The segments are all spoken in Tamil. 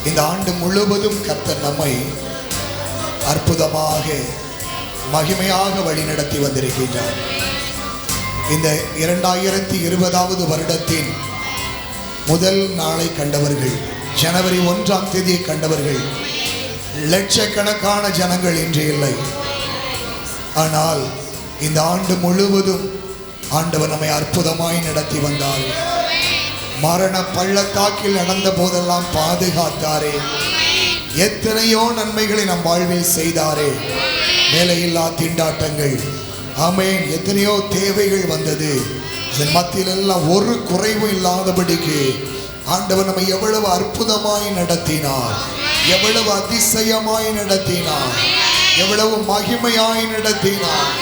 இந்த ஆண்டு முழுவதும் கர்த்தர் நம்மை அற்புதமாக மகிமையாக வழிநடத்தி வந்திருக்கின்றார். இந்த 2020வது வருடத்தின் முதல் நாளை கண்டவர்கள், ஜனவரி 1ஆம் தேதியை கண்டவர்கள் லட்சக்கணக்கான ஜனங்கள் இன்று இல்லை. ஆனால் இந்த ஆண்டு முழுவதும் ஆண்டவர் நம்மை அற்புதமாய் நடத்தி வந்தார். மரண பள்ளத்தாக்கில் நடந்த போதெல்லாம் பாதுகாத்தாரே. எத்தனையோ நன்மைகளை நம் வாழ்வில் செய்தாரே. வேலையில்லா திண்டாட்டங்கள், ஆமென், எத்தனையோ தேவைகள் வந்தது. அதன் மத்தியில் எல்லாம் ஒரு குறைவும் இல்லாதபடிக்கு ஆண்டவர் நம்மை எவ்வளவு அற்புதமாய் நடத்தினார், எவ்வளவு அதிசயமாய் நடத்தினார், எவ்வளவு மகிமையாய் நடத்தினார்.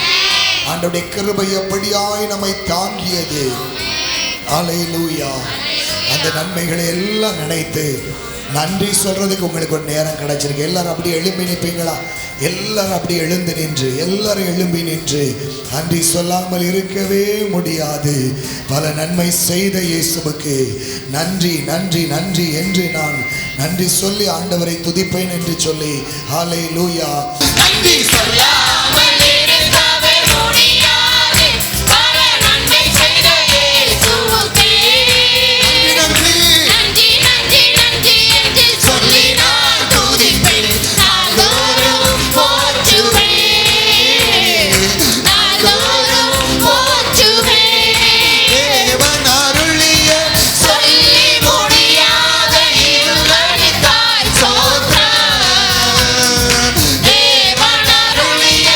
ஆண்டவருடைய கிருபை எப்படியாய் நம்மை தாங்கியது. அல்லேலூயா. அந்த நன்மைகளை எல்லாம் நினைத்து நன்றி சொல்றதுக்கு உங்களுக்கு ஒரு நேரம் கிடைச்சிருக்கு. எல்லாரும் அப்படியே எழும்பி நிற்பீங்களா? எல்லாரும் அப்படி எழுந்து நின்று, எல்லாரும் எழும்பி நின்று நன்றி சொல்லாமல் இருக்கவே முடியாது. பல நன்மை செய்த இயேசுவுக்கு நன்றி நன்றி நன்றி என்று நான் நன்றி சொல்லி ஆண்டவரை துதிப்பேன் என்று சொல்லி ஹல்லேலூயா. நன்றி சொல்லாமல் இருக்கவே முடியாது. பல நன்மை செய்த இயேசுவுக்கு நன்றி நன்றி நன்றி நன்றி என்று சொல்லி நான் துதிப்பேன். நாள்தோறும் போற்றுவேன், நாள்தோறும் போற்றுவேன். தேவன் அருளிய சொல்லி முடியாத இருவருக்காய் ஸ்தோத்திரம். தேவன் அருளிய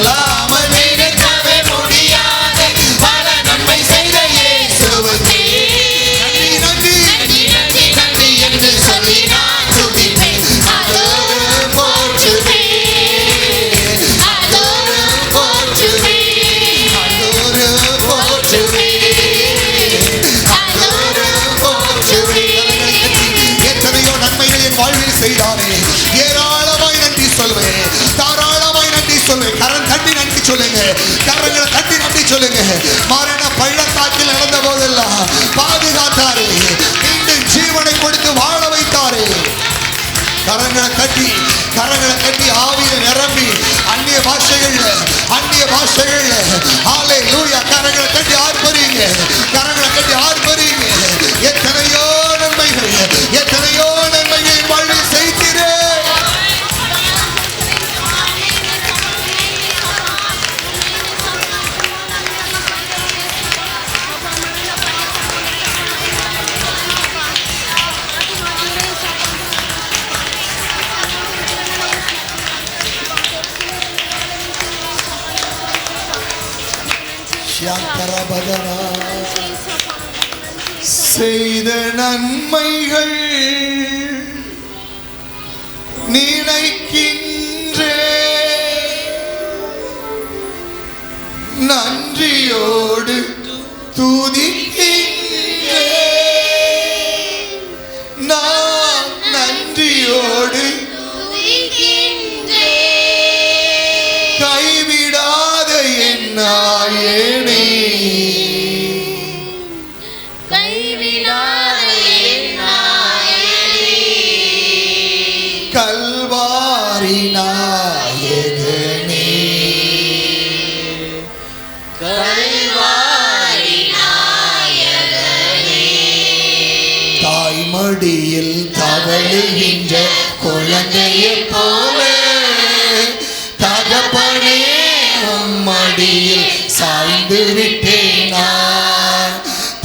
சொல்லாமல் இருக்கவே முடியாது பல நன்மை செய்த இயேசுவுக்கே நன்றி நன்றி நன்றி நன்றி என்று சொல்லி நான் துதிப்பேன் அதோடு போற்றுவேன் அதோடு போற்றுவேன் அதோடு போற்றுவேன் அதோடு போற்றுவேன் எத்தனையோ நன்மைகள் என் வாழ்வில் செய்தானே ஏராளமாய் நன்றி சொல்வேன் தாராளமாய் நன்றி சொல்வேன் கரம் தட்டி நன்றி சொல்லுங்க கரங்களை தட்டி நன்றி சொல்லுங்க மரண பள்ளத்தாக்கில் நடந்த போதெல்லாம் பாதுகாத்தாரே மீண்டும் ஜீவனை கொடுத்து வாழ வைத்தாரே கரங்களை கட்டி ஆவியை நிரம்பி அந்நிய பாஷைகள்ல ஹல்லேலூயா கரங்களை கட்டி ஆர்ப்பரிங்க எத்தனையோ நன்மைகள் வாழ்வில் செய்கிறேன் செய்த நன்மைகள் நினைக்கின்றே நன்றியோடு துதிக்கின்றே நான் நன்றியோடு கைவிடாத என் நாயனே கல்வாரி நாயகனே தாய்மடியில் தவழுகின்ற குழந்தையைப் போல தகப்பனே உம்மடியில் சாய்ந்து விட்டேனா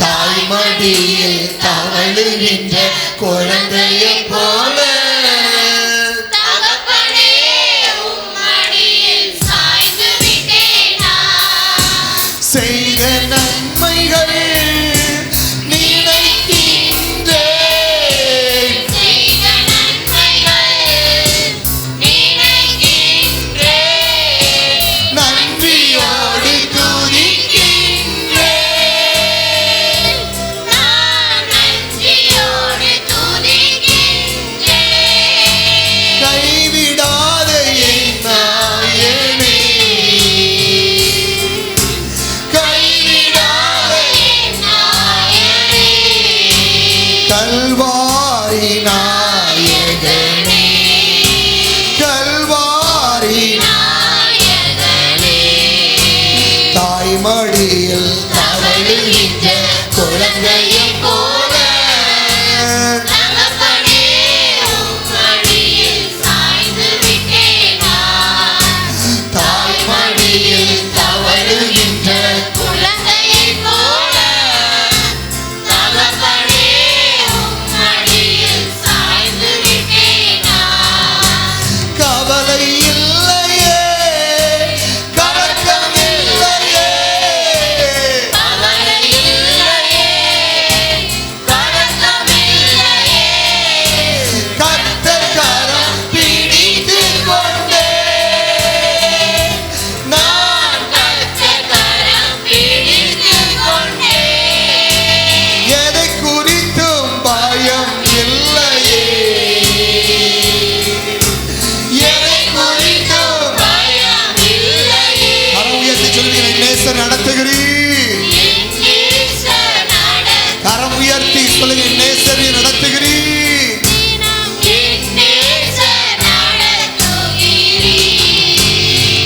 தாய்மடியில் தவழுகின்ற குழந்தையைப் போல செய்த நன்மைகள் நன்றியோடு கைவிடாத என் நாயனே கல்வாரி நாயகனே தாய்மடியில் தவழுகின்ற குழந்தையைப் போல தாய்மடியில் தவழுகின்ற கவலை இல்லையே கலக்கம் இல்லையே கர்த்தர் கரம் பிடித்துக் கொண்டே நான் எதை குறித்தும் பயம் இல்லையே கரம் உயர்த்தி சொல்லுங்க நேசரை நடத்துகிறீர்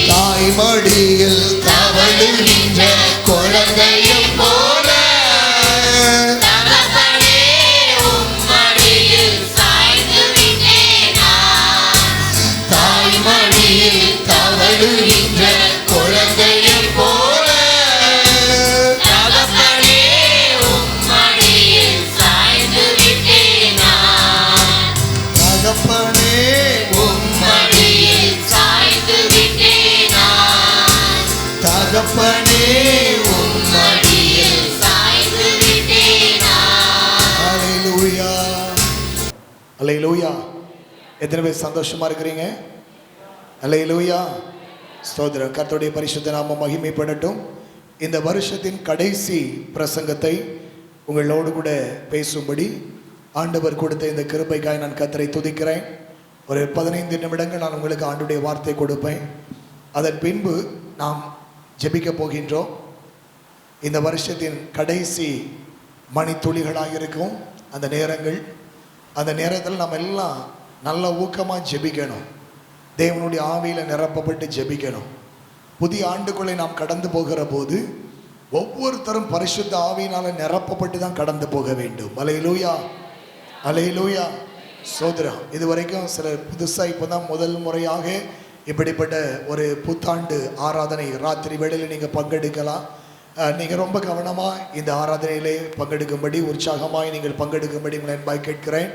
தாய்மடியில் தவழுகின்ற குழந்தையைப் போல தாய்மடியில் தவழுகின்ற குழந்தையைப் போல தகப்பனே உம்மடியில் சாய்ந்து விட்டேனா தகப்பனே உம்மடியில் சாய்ந்து விட்டேன். அல்லேலூயா, அல்லேலூயா. எத்தனை பேர் சந்தோஷமா இருக்கிறீங்க? அல்லேலூயா, ஸ்தோத்திரம். கர்த்தருடைய பரிசுத்த நாமம் மகிமைப்படட்டும். இந்த வருஷத்தின் கடைசி பிரசங்கத்தை உங்களோடு கூட பேசும்படி ஆண்டவர் கொடுத்த இந்த கிருபைக்காய் நான் கர்த்தரை துதிக்கிறேன். ஒரு 15 நிமிடங்கள் நான் உங்களுக்கு ஆண்டுடைய வார்த்தை கொடுப்பேன். அதன் பின்பு நாம் ஜெபிக்க போகின்றோம். இந்த வருஷத்தின் கடைசி மணித்துளிகளாக இருக்கும் அந்த நேரங்கள். அந்த நேரத்தில் நம்ம எல்லாம் நல்ல ஊக்கமாக ஜெபிக்கணும். தேவனுடைய ஆவியில் நிரப்பப்பட்டு ஜெபிக்கணும். புதிய ஆண்டுக்குள்ளே நாம் கடந்து போகிற போது ஒவ்வொருத்தரும் பரிசுத்த ஆவியினால் நிரப்பப்பட்டு தான் கடந்து போக வேண்டும். அல்லேலூயா, அல்லேலூயா, சோதரம். இதுவரைக்கும் சிலர் புதுசாக இப்போ தான் முதல் முறையாக இப்படிப்பட்ட ஒரு புத்தாண்டு ஆராதனை ராத்திரி வேளையில் நீங்கள் பங்கெடுக்கலாம். நீங்கள் ரொம்ப கவனமாக இந்த ஆராதனையிலே பங்கெடுக்கும்படி, உற்சாகமாய் நீங்கள் பங்கெடுக்கும்படி உங்களை அன்பாய் கேட்கிறேன்.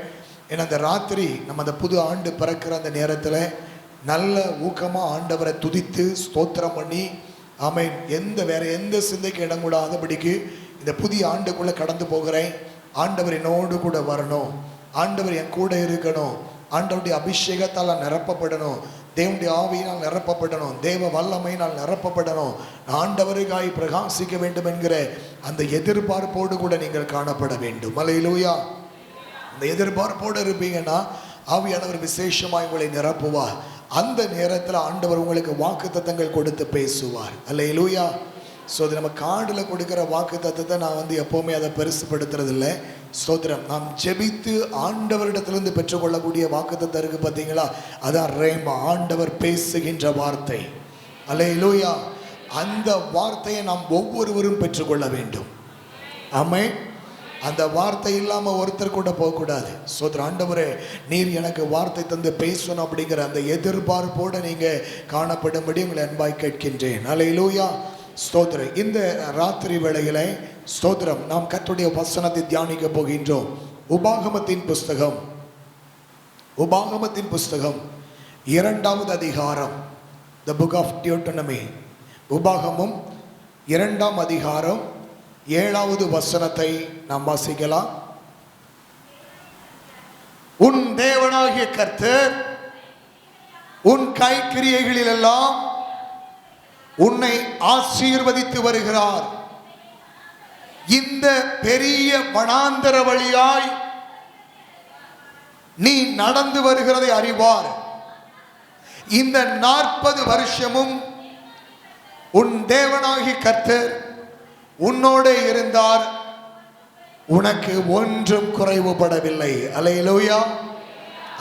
ஏன்னா அந்த ராத்திரி நம்ம அந்த புது ஆண்டு பிறக்கிற அந்த நேரத்தில் நல்ல ஊக்கமாக ஆண்டவரை துதித்து ஸ்தோத்திரம் பண்ணி, ஆமென், வேற எந்த சிந்தைக்கு இடம் கூடாதபடிக்கு இந்த புதிய ஆண்டுக்குள்ளே கடந்து போகிறேன். ஆண்டவர் என்னோடு கூட வரணும், ஆண்டவர் என் கூட இருக்கணும், ஆண்டவருடைய அபிஷேகத்தால் நிரப்பப்படணும், தேவனுடைய ஆவியினால் நிரப்பப்படணும், தேவ வல்லமையினால் நிரப்பப்படணும், ஆண்டவருக்காய் பிரகாசிக்க வேண்டும் என்கிற அந்த எதிர்பார்ப்போடு கூட நீங்கள் காணப்பட வேண்டும். அல்லேலூயா. அந்த எதிர்பார்ப்போடு இருப்பீங்கன்னா ஆவியானவர் விசேஷமாக உங்களை நிரப்புவார். அந்த நேரத்தில் ஆண்டவர் உங்களுக்கு வாக்கு தத்தங்கள் கொடுத்து பேசுவார். அல்லேலூயா. ஸோ அது நம்ம கார்டில் கொடுக்குற வாக்கு தத்தத்தை நான் எப்போவுமே அதை பெருசுப்படுத்துறதில்லை. ஸ்தோத்திரம். நாம் ஜெபித்து ஆண்டவரிடத்திலிருந்து பெற்றுக்கொள்ளக்கூடிய வாக்கு தத்தம் இருக்குது பார்த்தீங்களா, அதான் ரேமா, ஆண்டவர் பேசுகின்ற வார்த்தை. அல்லேலூயா. அந்த வார்த்தையை நாம் ஒவ்வொருவரும் பெற்றுக்கொள்ள வேண்டும். ஆமென். அந்த வார்த்தை இல்லாமல் ஒருத்தர் கூட போகக்கூடாது. ஸ்தோத்திரம். ஆண்டவரே, நீர் எனக்கு வார்த்தை தந்து பேசணும் அப்படிங்கிற அந்த எதிர்பார்ப்போடு நீங்கள் காணப்படும்படி உங்களை அன்பாய் கேட்கின்றேன். அல்லேலூயா, ஸ்தோத்திரம். இந்த ராத்திரி வேளையில ஸ்தோத்திரம் நாம் கர்த்தருடைய வசனத்தை தியானிக்க போகின்றோம். உபாகமத்தின் புஸ்தகம், உபாகமத்தின் புஸ்தகம் 2வது அதிகாரம், த புக் ஆஃப் டியூட்டனமி. உபாகமம் 2ஆம் அதிகாரம் 7வது வசனத்தை நாம் வாசிக்கலாம். உன் தேவனாகிய கர்த்தர் உன் கைக்கிரியைகளில் எல்லாம் உன்னை ஆசீர்வதித்து வருகிறார். இந்த பெரிய வனாந்தர வழியாய் நீ நடந்து வருகிறதை அறிவார். இந்த 40 வருஷமும் உன் தேவனாகிய கர்த்தர் உன்னோடு இருந்தார், உனக்கு ஒன்றும் குறைவுபடவில்லை. அல்லேலூயா,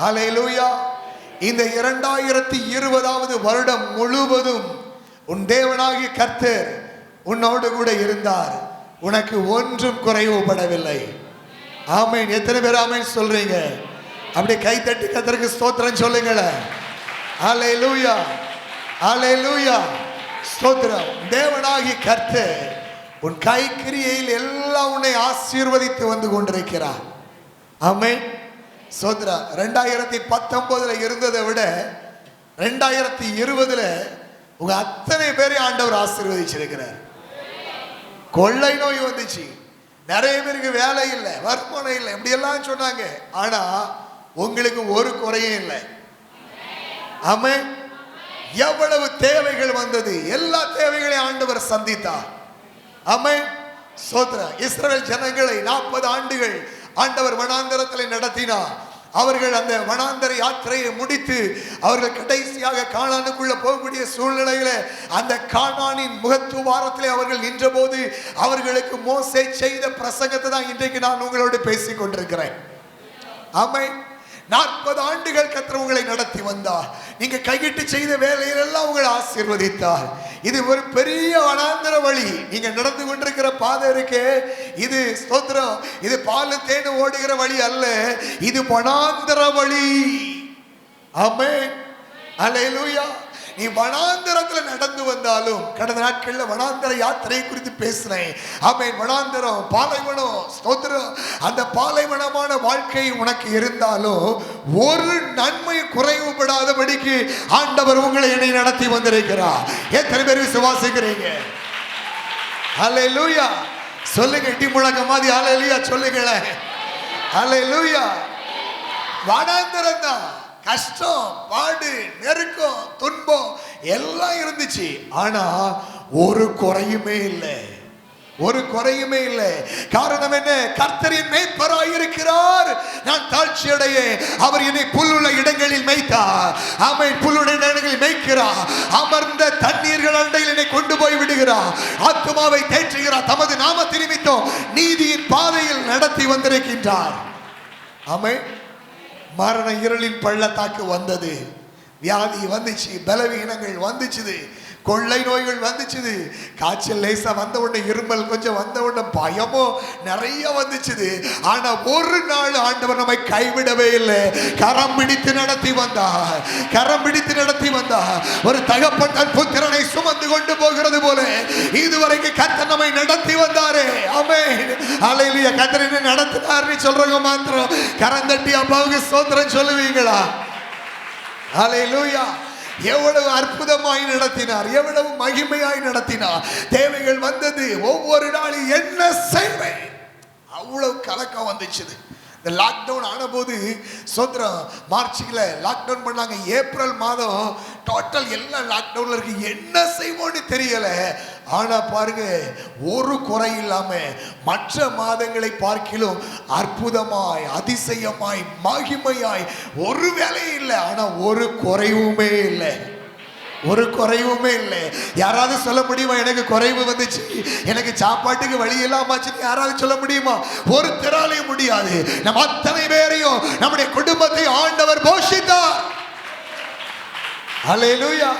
அல்லேலூயா. இந்த 2020வது வருடம் முழுவதும் உன் தேவனாகிய கர்த்தர் உன்னோடு கூட இருந்தார், உனக்கு ஒன்றும் குறைவுபடவில்லை. ஆமென். எத்தனை பேர் ஆமென் சொல்றீங்க? அப்படி கைத்தட்டி கர்த்தருக்கு ஸ்தோத்திரம் சொல்லுங்களேன். அல்லேலூயா, அல்லேலூயா, ஸ்தோத்திரம். தேவனாகிய கர்த்தர் உன் கைக்கிரியையில் எல்லாம் உன்னை ஆசீர்வதித்து வந்து கொண்டிருக்கிறார். ஆமென். ஸ்தோத்திரம். 2019 இருந்ததை விட 2020 உங்க அத்தனை பேரை ஆண்டவர் ஆசீர்வதிச்சிருக்கிறார். கொள்ளை நோய் வந்துச்சு, நிறைய பேருக்கு வேலை இல்லை, வருமானம் இல்லை, இப்படி எல்லாம் சொன்னாங்க. ஆனா உங்களுக்கு ஒரு குறையும் இல்லை. ஆமென். எவ்வளவு தேவைகள் வந்தது, எல்லா தேவைகளையும் ஆண்டவர் சந்தித்தார். ஆமென். ஸ்தோத்திரம். இஸ்ரவேல் ஜனங்களை 40 ஆண்டுகள் ஆண்டவர் வனாந்தரத்தில் நடத்தினார். அவர்கள் அந்த வனாந்தர யாத்திரையை முடித்து அவர்கள் கடைசியாக கானானுக்குள்ள போகக்கூடிய சூழ்நிலையில அந்த கானானின் முகத்துவாரத்திலே அவர்கள் நின்றபோது அவர்களுக்கு மோசே செய்த பிரசங்கத்தை தான் இன்றைக்கு நான் உங்களோடு பேசிக் கொண்டிருக்கிறேன். ஆமென். 40 ஆண்டுகள் கர்த்தர் உங்களை நடத்தி வந்தார். நீங்க கையிட்டு செய்த வேலையிலெல்லாம் உங்களை ஆசீர்வதித்தார். இது ஒரு பெரிய வனாந்தர வழி. நீங்க நடந்து கொண்டிருக்கிற பாதை இருக்கே, இது ஸ்தோத்திரம், இது பால் தேடு ஓடுகிற வழி அல்ல, இது வனாந்தர வழி. ஆமென். அல்லேலூயா. நீ வனாந்தரத்துல நடந்து வந்தாலும், கடந்த நாட்கள்ல வனாந்தர யாத்திரை குறித்து பேசினேன். ஆமென். வனாந்தரம், பாலைவனம், ஸ்தோத்திரம். அந்த பாலைவனமான வாழ்க்கை உனக்கு இருந்தாலும் ஒரு நன்மை குறைவுபடாதபடிக்கு ஆண்டவர் உங்களை என்னை நடத்தி வந்திருக்கிறார். எத்தனை பேர் விசுவாசிக்கிறீங்க? ஹல்லேலூயா சொல்லுங்க. இடி முழங்க மாதிரி ஹல்லேலூயா சொல்லுங்களேன். ஹல்லேலூயா. வனாந்தரம் தான், கஷ்டம், பாடு, நெருக்கம், துன்பம் எல்லாம் இருந்துச்சு. ஆனா ஒரு குறையுமே இல்லை, ஒரு குறையுமே இல்லை. காரணம் என்ன? கர்த்தரின் மேய்ப்பராய் இருக்கிறார். நான் தாழ்ச்சி அடைய அவர் என்னை புல்லுள்ள இடங்களில் மேய்த்தார். ஆமென். புல்லுள்ள இடங்களில் மேய்க்கிறார். அமர்ந்த தண்ணீர்கள் அண்டையில் என்னை கொண்டு போய் விடுகிறார். ஆத்துமாவை தேற்றுகிறார். தமது நாமத்தின் நிமித்தம் நீதியின் பாதையில் நடத்தி வந்திருக்கின்றார். ஆமென். மரண இருளின் பள்ளத்தாக்கு வந்தது, வியாதி வந்துச்சு, பலவீனங்கள் வந்துச்சு, கொள்ளை நோய்கள் வந்துச்சு, காய்ச்சல் லேசா வந்த உடனே, இருமல் கொஞ்சம் வந்த உடனே, பயமோ நிறைய வந்துச்சு. ஆனா ஒரு நாள் ஆண்டவர் நம்மை கைவிடவே இல்லை. கரம் பிடித்து நடத்தி வந்தார், கரம் பிடித்து நடத்தி வந்தார். ஒரு தகப்பன் தன் புத்திரனை சுமந்து கொண்டு போகிறது போல இதுவரைக்கும் கர்த்தர் நம்மை நடத்தி வந்தாரே. ஆமென். ஹல்லேலூயா. கர்த்தர் என்ன நடத்தினார்னு சொல்றவங்க மாத்திரம் கரந்தட்டி அப்பாவுக்கு ஸ்தோத்திரம் சொல்லுவீங்களா? ஹல்லேலூயா. எவ்வளவு அற்புதமாய் நடத்தினார், எவ்வளவு மகிமையாய் நடத்தினார். தேவைகள் வந்தது. ஒவ்வொரு நாளும் என்ன செய்வேன், அவ்வளவு கலக்கம் வந்துச்சு. இந்த லாக்டவுன் ஆன போது சோத்ரம் மார்ச்ல லாக்டவுன் பண்ணாங்க. ஏப்ரல் மாதம் டோட்டல் எல்லாம் லாக்டவுன்ல இருக்கு. என்ன செய்வோன்னு தெரியல. ஆனா பாருங்க, ஒரு குறை இல்லாம மற்ற மாதங்களை பார்க்கிலும் அற்புதமாய், அதிசயமாய், மகிமையாய், ஒரு வேலையும் இல்லை. ஆனா ஒரு குறைவுமே இல்லை, ஒரு குறைவுமே இல்லை. யாராவது சொல்ல முடியுமா எனக்கு குறைவு வந்துச்சு, எனக்கு சாப்பாட்டுக்கு வழி இல்லாமச்சுன்னு யாராவது சொல்ல முடியுமா? ஒருத்தராலையும் முடியாது. நம்ம அத்தனை பேரையும், நம்முடைய குடும்பத்தை ஆண்டவர் போஷித்தார். ஹல்லேலூயா.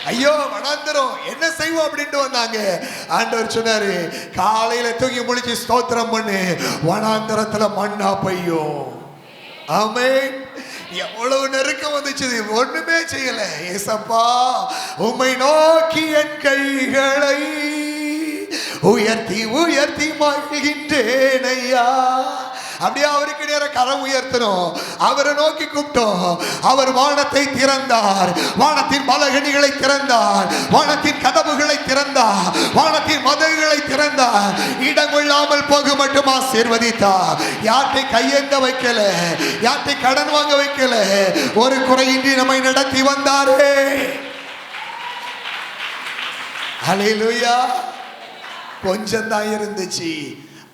ஐயோ வனாந்தரம் என்ன செய்வோம் அப்படின்ட்டு வந்தாங்க. ஆண்டவர் சொன்னாரு, காலையில தூக்கி முடிச்சு ஸ்தோத்திரம் பண்ணு, வனாந்தரத்துல மண்ணா பெய்யும். ஆமென். எவ்வளவு நெருக்கம் வந்துச்சு, ஒண்ணுமே செய்யல. ஏசப்பா உம்மை நோக்கி என் கைகளை உயர்த்தி உயர்த்தி மகிழ்கின்றேன் ஐயா. அப்படியே அவருக்கு நேரம் கரம் உயர்த்தணும். அவரை நோக்கி கூப்பிட்டோம். அவர் வானத்தை திறந்தார், வானத்தின் பலகணிகளை திறந்தார், வானத்தின் கதவுகளை திறந்தார், வானத்தின் மதகுகளை திறந்தார். இடம் கொள்ளாமல் போக மட்டும் ஆசீர்வதித்தார். யார்கிட்ட கையேந்த வைக்கல, யார்கிட்ட கடன் வாங்க வைக்கல. ஒரு குறையின்றி நம்மை நடத்தி வந்தாரே. ஹல்லேலூயா. கொஞ்சம் தான் இருந்துச்சு,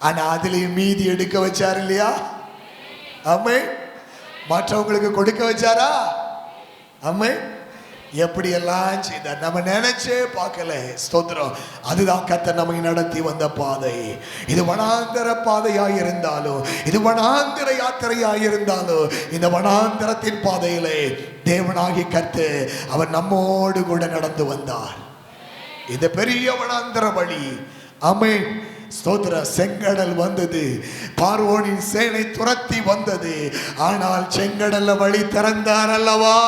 ஆனா அதுலயும் மீதி எடுக்க வச்சார் இல்லையா? ஆமென். மற்றவங்களுக்கு கொடுக்க வச்சாரா? ஆமென். எப்படி எல்லாம் செய்தார், நம்ம நினைச்சே பார்க்கல. ஸ்தோத்திரம். அதுதான் கர்த்தர் நம்மை நடத்தி வந்த பாதை. இது வனாந்தர பாதையாய் இருந்தாலும், இது வனாந்தர யாத்திரையாய் இருந்தாலும், இந்த வனாந்தரத்தின் பாதையிலே தேவனாகி கர்த்தர் அவர் நம்மோடு கூட நடந்து வந்தார். இந்த பெரிய வனாந்தர வழி. ஆமென். ஸ்தோத்திர. செங்கடல் வந்தது, பார்வோனின் சேனை துரத்தி வந்தது. ஆனால் செங்கடல்ல வழி திறந்தார் அல்லவா?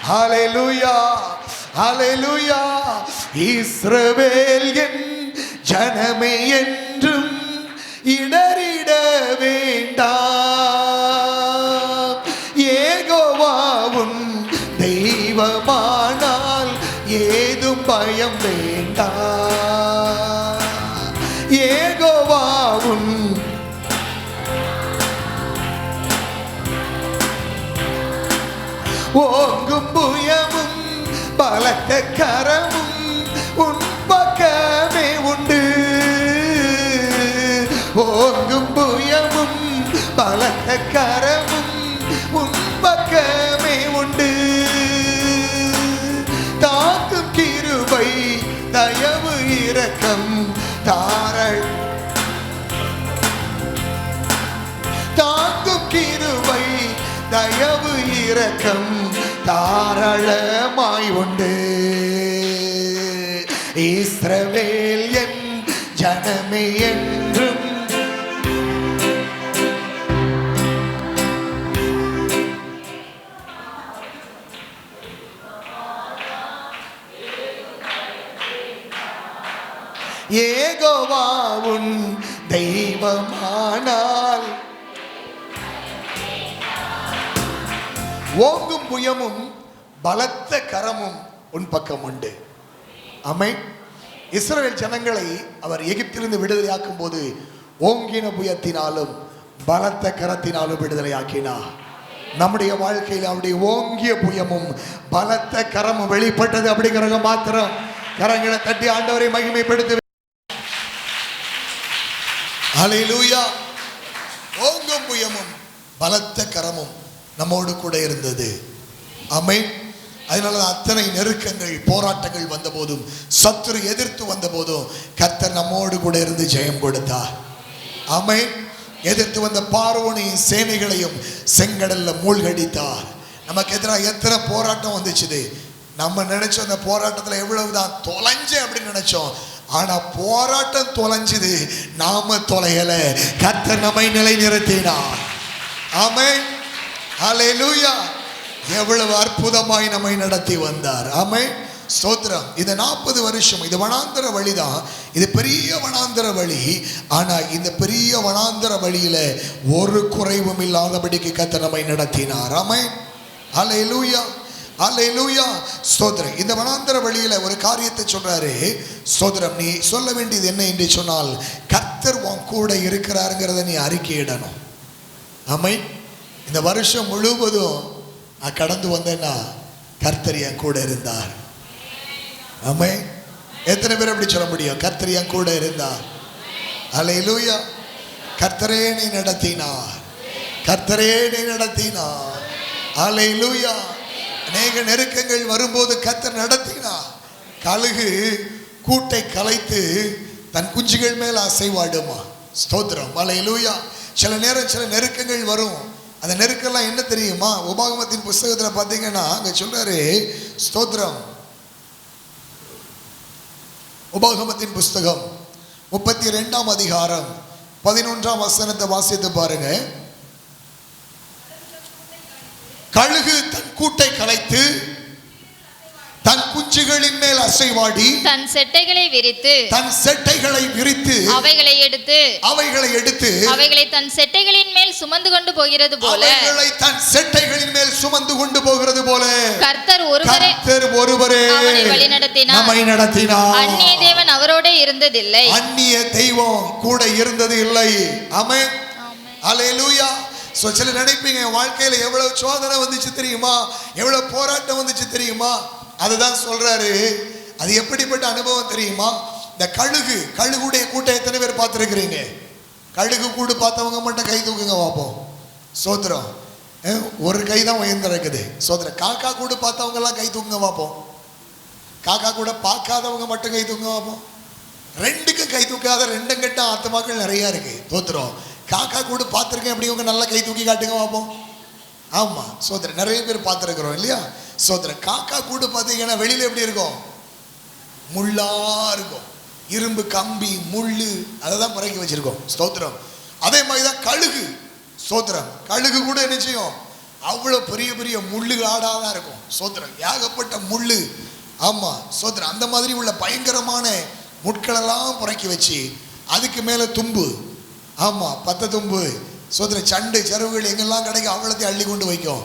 ஹல்லேலூயா, ஹல்லேலூயா. இஸ்ரவேல் என் ஜனமே என்றும் இடறிட வேண்டாம். யெகோவாவும் தெய்வமானால் ஏதும் பயம் வேண்டாம். யெகோவாவும் ஓங்கும் புயமும் பலத்த கரமும் உன் பக்கமே உண்டு. ஓங்கும் புயமும் பலத்த கரமும் உன் பக்கமே உண்டு. தாக்கும் கிருபை தயவு இரக்கம் தாரள், தாக்கும் கிருபை தயவு இரக்கம் தாராளமாய் உண்டு. இஸ்ரவேல் என் ஜனமே என்றும் யெகோவா உன் தெய்வமானால் ஓங்கும் புயமும் பலத்த கரமும் உன் பக்கம் உண்டு. ஆமென். இஸ்ரவேல் ஜனங்களை அவர் எகிப்திலிருந்து விடுதலையாக்கும் போது ஓங்கின புயத்தினாலும் பலத்த கரத்தினாலும் விடுதலையாக்கினார். நம்முடைய வாழ்க்கையில் அவருடைய ஓங்கிய புயமும் பலத்த கரமும் வெளிப்பட்டது அப்படிங்கிறத மாத்திரம் கரங்களை தட்டி ஆண்டவரை மகிமைப்படுத்த. ஹல்லேலூயா. ஓங்கும் புயமும் பலத்த கரமும் நம்மோடு கூட இருந்தது. ஆமென். அதனால அத்தனை நெருக்கங்கள் போராட்டங்கள் வந்த போதும் சத்துரு எதிர்த்து வந்த போதும் கர்த்தர் நம்மோடு கூட இருந்து ஜெயம் கொடுத்தார். ஆமென். எதிர்த்து வந்த பார்வோனின் சேனைகளையும் செங்கடல்ல மூழ்கடித்தார். நமக்கு எதிராக எத்தனை போராட்டம் வந்துச்சு. நம்ம நினைச்சோம் அந்த போராட்டத்துல எவ்வளவுதான் தொலைஞ்சு அப்படின்னு நினைச்சோம். ஆனா போராட்டம் தொலைஞ்சது, நாம தொலையல. கர்த்தர் நம்மை நிலைநிறுத்தினார். ஆமென். ஹல்லேலூயா. எவ்வளவு அற்புதமாய் நம்மை நடத்தி வந்தார். ஆமென். ஸ்தோத்திரம். இந்த 40 வருஷம் இது வனாந்தர வழிதான். இது பெரிய வனாந்தர வழி. ஆனா இந்த பெரிய வனாந்தர வழியில ஒரு குறைவும் இல்லாதபடிக்கு கர்த்தர் நம்மை நடத்தினார். ஆமென். ஹல்லேலூயா. ஹல்லேலூயா. ஸ்தோத்திரம். இந்த வனாந்தர வழியில ஒரு காரியத்தை சொல்றாரு. ஸ்தோத்திரம். நீ சொல்ல வேண்டியது என்ன என்று சொன்னால், கர்த்தர் உன் கூட இருக்கிறாருங்கிறத நீ அறிக்கையிடணும். ஆமென். இந்த வருஷம் முழுவதும் நான் கடந்து வந்தேன்னா கர்த்தர் என் கூட இருந்தார். ஆமென். எத்தனை பேர் அப்படி சொல்ல முடியும்? கர்த்தர் என் கூட இருந்தார். ஹல்லேலூயா. கர்த்தரே நீ நடத்தினார். கர்த்தரே நீ நடத்தினார். ஹல்லேலூயா. அநேக நெருக்கங்கள் வரும்போது கர்த்தர் நடத்தினார். கழுகு கூட்டை கலைத்து தன் குஞ்சுகள் மேல் அசைவாடுமா. ஸ்தோத்திரம். ஹல்லேலூயா. சில நேரம் சில நெருக்கங்கள் வரும். அந்த நெருக்கெல்லாம் என்ன தெரியுமா? உபாகமத்தின் புஸ்தகத்தில் பார்த்தீங்கன்னா அங்க சொல்றாரு. ஸ்தோத்திரம். உபாகமத்தின் புஸ்தகம் 32ஆம் அதிகாரம் 11ஆம் வசனத்தை வாசித்து பாருங்க. கழுகு தன் கூட்டை கலைத்து தன் குஞ்சுகளின் மேல் அசைவாடி தன் செட்டைகளை விரித்து அவைகளை எடுத்து அவைகளை தன் செட்டைகளின் மேல் சுமந்து கொண்டு போகிறது போல கர்த்தர் ஒருவரே அவனை வழிநடத்தினார். அந்நிய தேவன் அவரோட இருந்ததில்லை. அந்நிய தெய்வம் கூட இருந்தது இல்லை. ஆமென். ஹல்லேலூயா. சில நினைப்பீங்க வாழ்க்கையில எவ்வளவு சோதனை வந்துச்சு தெரியுமா, எவ்வளவு போராட்டம் வந்துச்சு தெரியுமா. அதுதான் சொல்றாரு. அது எப்படிப்பட்ட அனுபவம் தெரியுமா? இந்த கழுகுடைய கூட்டம் எத்தனை பேர் பார்த்துருக்கிறீங்க? கழுகு கூடு பார்த்தவங்க மட்டும் கை தூக்குங்க பார்ப்போம். சோத்திரம். ஒரு கை தான் உயர்ந்திருக்குது. சோத்திரம். காக்கா கூடு பார்த்தவங்க எல்லாம் கை தூக்குங்க பார்ப்போம். காக்கா கூட பார்க்காதவங்க மட்டும் கை தூக்குங்க பார்ப்போம். ரெண்டுக்கும் கை தூக்காத ரெண்டும் கட்ட ஆத்மாக்கள் நிறைய இருக்கு. தோத்துறோம். காக்கா கூடு பார்த்துருக்கேன் அப்படிங்க நல்லா கை தூக்கி காட்டுங்க பார்ப்போம். ஆமா. சோத்திரம். நிறைய பேர் பார்த்துருக்குறோம் இல்லையா? சோத்திரம். காக்கா கூடு பார்த்தீங்கன்னா வெளியில எப்படி இருக்கும்? முள்ளா இருக்கும். இரும்பு கம்பி முள்ளு அதை தான் புறக்கி வச்சிருக்கோம். ஸ்தோத்திரம். அதே மாதிரி தான் கழுகு. ஸ்தோத்திரம். கழுகு கூட என்ன செய்யும்? அவ்வளோ பெரிய பெரிய முள்ளுகாடாக தான் இருக்கும். ஸ்தோத்திரம். ஏகப்பட்ட முள்ளு. ஆமா. ஸ்தோத்திரம். அந்த மாதிரி உள்ள பயங்கரமான முட்களெல்லாம் புறக்கி வச்சு அதுக்கு மேலே தும்பு. ஆமா. 10 தும்பு. ஸ்தோத்திரம். சண்டு செருவுகள் எங்கெல்லாம் கிடைக்கும் அவ்வளோத்தையும் அள்ளி கொண்டு வைக்கும்.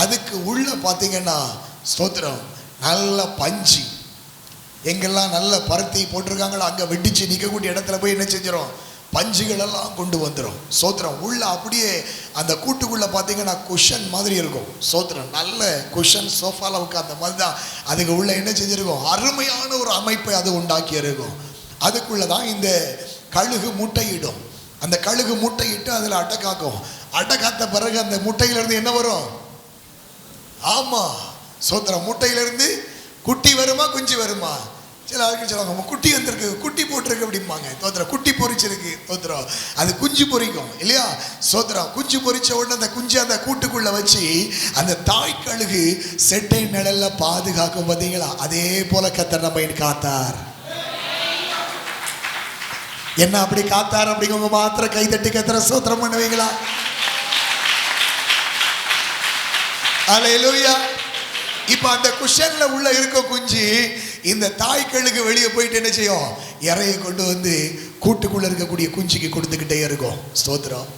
அதுக்கு உள்ள பார்த்தீங்கன்னா ஸ்தோத்திரம் நல்ல பஞ்சு. எங்கெல்லாம் நல்ல பருத்தி போட்டிருக்காங்களோ அங்கே வெடிச்சு நிற்கக்கூடிய இடத்துல போய் என்ன செஞ்சிடும்? பஞ்சுகள் எல்லாம் கொண்டு வந்துடும். ஸ்தோத்திரம். உள்ள அப்படியே அந்த கூட்டுக்குள்ள பார்த்தீங்கன்னா குஷன் மாதிரி இருக்கும். ஸ்தோத்திரம். நல்ல குஷன் சோஃபால உட்கார்ந்த மாதிரி தான் அதுக்கு உள்ள என்ன செஞ்சிருக்கும்? அருமையான ஒரு அமைப்பை அது உண்டாக்கி இருக்கும். அதுக்குள்ளதான் இந்த கழுகு முட்டையிடும். அந்த கழுகு முட்டையிட்டு அதில் அட்டை காக்கும். அட்டை காத்த பிறகு அந்த முட்டையிலிருந்து என்ன வரும்? ஆமா. சோத்திரம். முட்டையிலிருந்து குட்டி வருமா குஞ்சு வருமா? சில ஆட்கள் சொல்லுவாங்க குட்டி வந்திருக்கு, குட்டி போட்டிருக்கு அப்படிம்பாங்க. தோத்திரம். குட்டி பொறிச்சிருக்கு. தோத்திரம். அது குஞ்சு பொறிக்கும் இல்லையா? சோத்திரம். குஞ்சு பொறிச்ச உடனே அந்த குஞ்சு அந்த கூட்டுக்குள்ள வச்சு அந்த தாய் கழுகு செட்டை நிழல்ல பாதுகாக்கும். பார்த்தீங்களா? அதே போல கர்த்தர் நம்மை காத்தார். என்ன அப்படி காத்தார் அப்படிங்க மாத்திர கை தட்டி கர்த்தரை ஸ்தோத்திரம் பண்ணுவீங்களா? ஹல்லேலூயா. இப்ப அந்த குஷன்ல உள்ள இருக்க குஞ்சு இந்த தாய்களுக்கு வெளியே போயிட்டு என்ன செய்யும், இறையை கொண்டு வந்து கூட்டுக்குள்ள இருக்கக்கூடிய குஞ்சுக்கு கொடுத்துக்கிட்டே இருக்கும். ஸ்தோத்திரம்.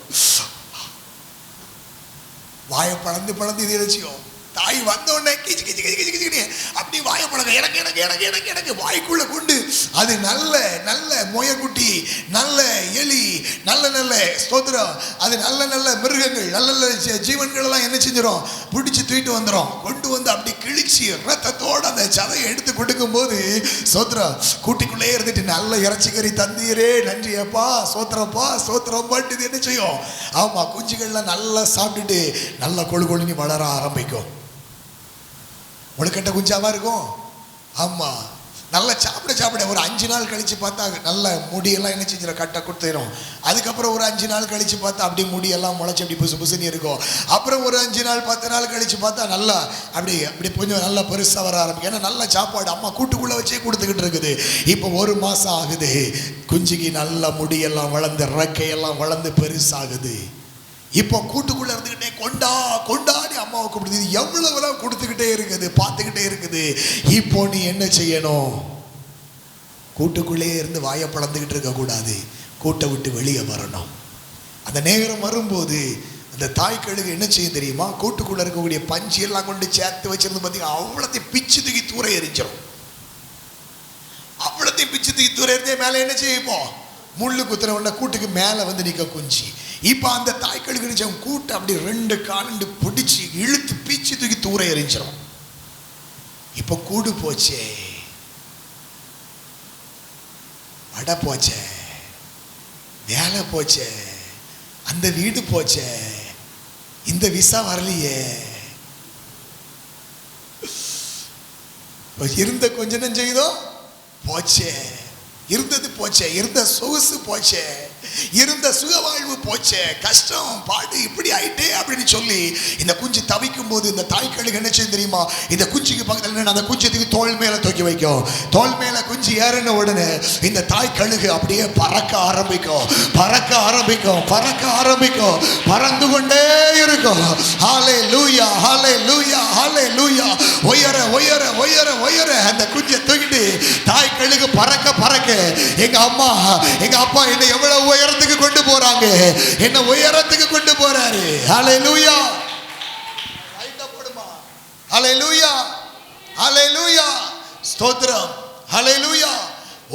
வாயை பழந்து பழந்து இது என்ன செய்யும், தாய் வந்த உடனே கிச்சு கிச்சு கிச்சு கிச்சு கிச்சு அப்படி வாயை பழங்க எனக்கு எனக்கு எனக்கு எனக்கு எனக்கு வாய்க்குள்ள கொண்டு அது நல்ல நல்ல முயக்குட்டி, நல்ல எலி, நல்ல நல்ல ஸ்தோத்திரம், அது நல்ல நல்ல மிருகங்கள், நல்ல நல்ல ஜீவன்கள் எல்லாம் என்ன செஞ்சிடும், பிடிச்சி தூக்கிட்டு வந்துடும். கொண்டு வந்து அப்படி கிழிச்சி ரத்தத்தோடு அந்த சதையை எடுத்து கொடுக்கும் போது ஸ்தோத்திரம், கூட்டிக்குள்ளே இருந்துட்டு நல்ல இறைச்சிக்கறி தந்தீரே நன்றி அப்பா சோத்திரப்பா சோத்திரம் பாட்டு இது என்ன செய்யும். ஆமா, குஞ்சுகள்லாம் நல்லா சாப்பிட்டுட்டு நல்லா கொழு கொழுனி வளர ஆரம்பிக்கும். முழுக்கட்ட குஞ்சாவா இருக்கும். ஆமா, நல்லா சாப்பிட சாப்பிட ஒரு 5 நாள் கழிச்சு பார்த்தா நல்ல முடியெல்லாம் என்ன செஞ்சிடும், கட்டை கொடுத்துடும். அதுக்கப்புறம் ஒரு 5 நாள் கழிச்சு பார்த்தா அப்படி முடியெல்லாம் முளைச்சி அப்படி புசு புசுன்னு இருக்கும். அப்புறம் ஒரு 5 நாள் 10 நாள் கழிச்சு பார்த்தா நல்லா அப்படி அப்படி கொஞ்சம் நல்லா பெருசாக வர ஆரம்பிக்கும். ஏன்னா நல்ல சாப்பாடு அம்மா கூட்டுக்குள்ளே வச்சே கொடுத்துக்கிட்டு இருக்குது. இப்போ 1 மாதம் ஆகுது, குஞ்சுக்கு நல்ல முடியெல்லாம் வளர்ந்து ரெக்கையெல்லாம் வளர்ந்து பெருசாகுது. இப்போ கூட்டுக்குள்ள இருந்துக்கிட்டே கொண்டா கொண்டாடி அம்மாவை கூப்பிடுது. எவ்வளவுலாம் கொடுத்துக்கிட்டே இருக்குது, பார்த்துக்கிட்டே இருக்குது. இப்போ நீ என்ன செய்யணும், கூட்டுக்குள்ளே இருந்து வாயை பழந்துக்கிட்டு இருக்கக்கூடாது, கூட்டை விட்டு வெளியே வரணும். அந்த நேரம் வரும்போது அந்த தாய் கழுகு என்ன செய்யும் தெரியுமா, கூட்டுக்குள்ள இருக்கக்கூடிய பஞ்சு எல்லாம் கொண்டு சேர்த்து வச்சிருந்து பார்த்தீங்கன்னா அவ்வளோத்தையும் பிச்சு தூக்கி தூர எரிஞ்சிடும். அவ்வளோத்தையும் பிச்சு தூக்கி தூர எரிஞ்சே மேலே என்ன செய்யும், முள்ளு குத்துற உடனே கூட்டுக்கு மேலே வந்து நிற்க குஞ்சு. இப்போ அந்த தாய்க்கழுகு நினைச்சவன் கூட்டை அப்படி 2 காலண்டு பிடிச்சி இழுத்து பீச்சு தூக்கி தூர எரிஞ்சிடும். இப்போ கூடு போச்சே, வடை போச்சே, வேலை போச்சே, அந்த வீடு போச்சே, இந்த விசா வரலையே, இருந்த கொஞ்ச நெஞ்சோ போச்சே, இருந்தது போச்சே, இருந்த சொகுசு போச்சே, இருந்த சுகவாழ்வு போச்சே, கஷ்டம் பாடு இப்படி ஆயிட்டே அப்படின்னு சொல்லி இந்த குஞ்சு தவிக்கும் போது இந்த தாய்க்கழுகு என்ன செய்யும் தெரியுமா, இந்த குஞ்சுக்கு பக்கத்தில் அந்த குஞ்சத்துக்கு தோல் மேல தூக்கி வைக்கும். தோல் மேல குஞ்சு ஏறின உடனே இந்த தாய்க்கழுகு அப்படியே பறக்க ஆரம்பிக்கும், பறக்க ஆரம்பிக்கும், பறக்க ஆரம்பிக்கும், பறந்து கொண்டே இருக்கும். ஹல்லேலூயா ஹல்லேலூயா ஹல்லேலூயா. உயர உயர உயர உயர அந்த குஞ்சை தூக்கிட்டு தாய்க்கழுகு பறக்க பறக்க எங்க அம்மா எங்க அப்பா என்ன எவ்வளவு உயரத்துக்கு கொண்டு போறாங்க, என்ன உயரத்துக்கு கொண்டு போறாரு. ஹல்லேலூயா ஹல்லேலூயா ஹல்லேலூயா ஸ்தோத்திரம் ஹல்லேலூயா.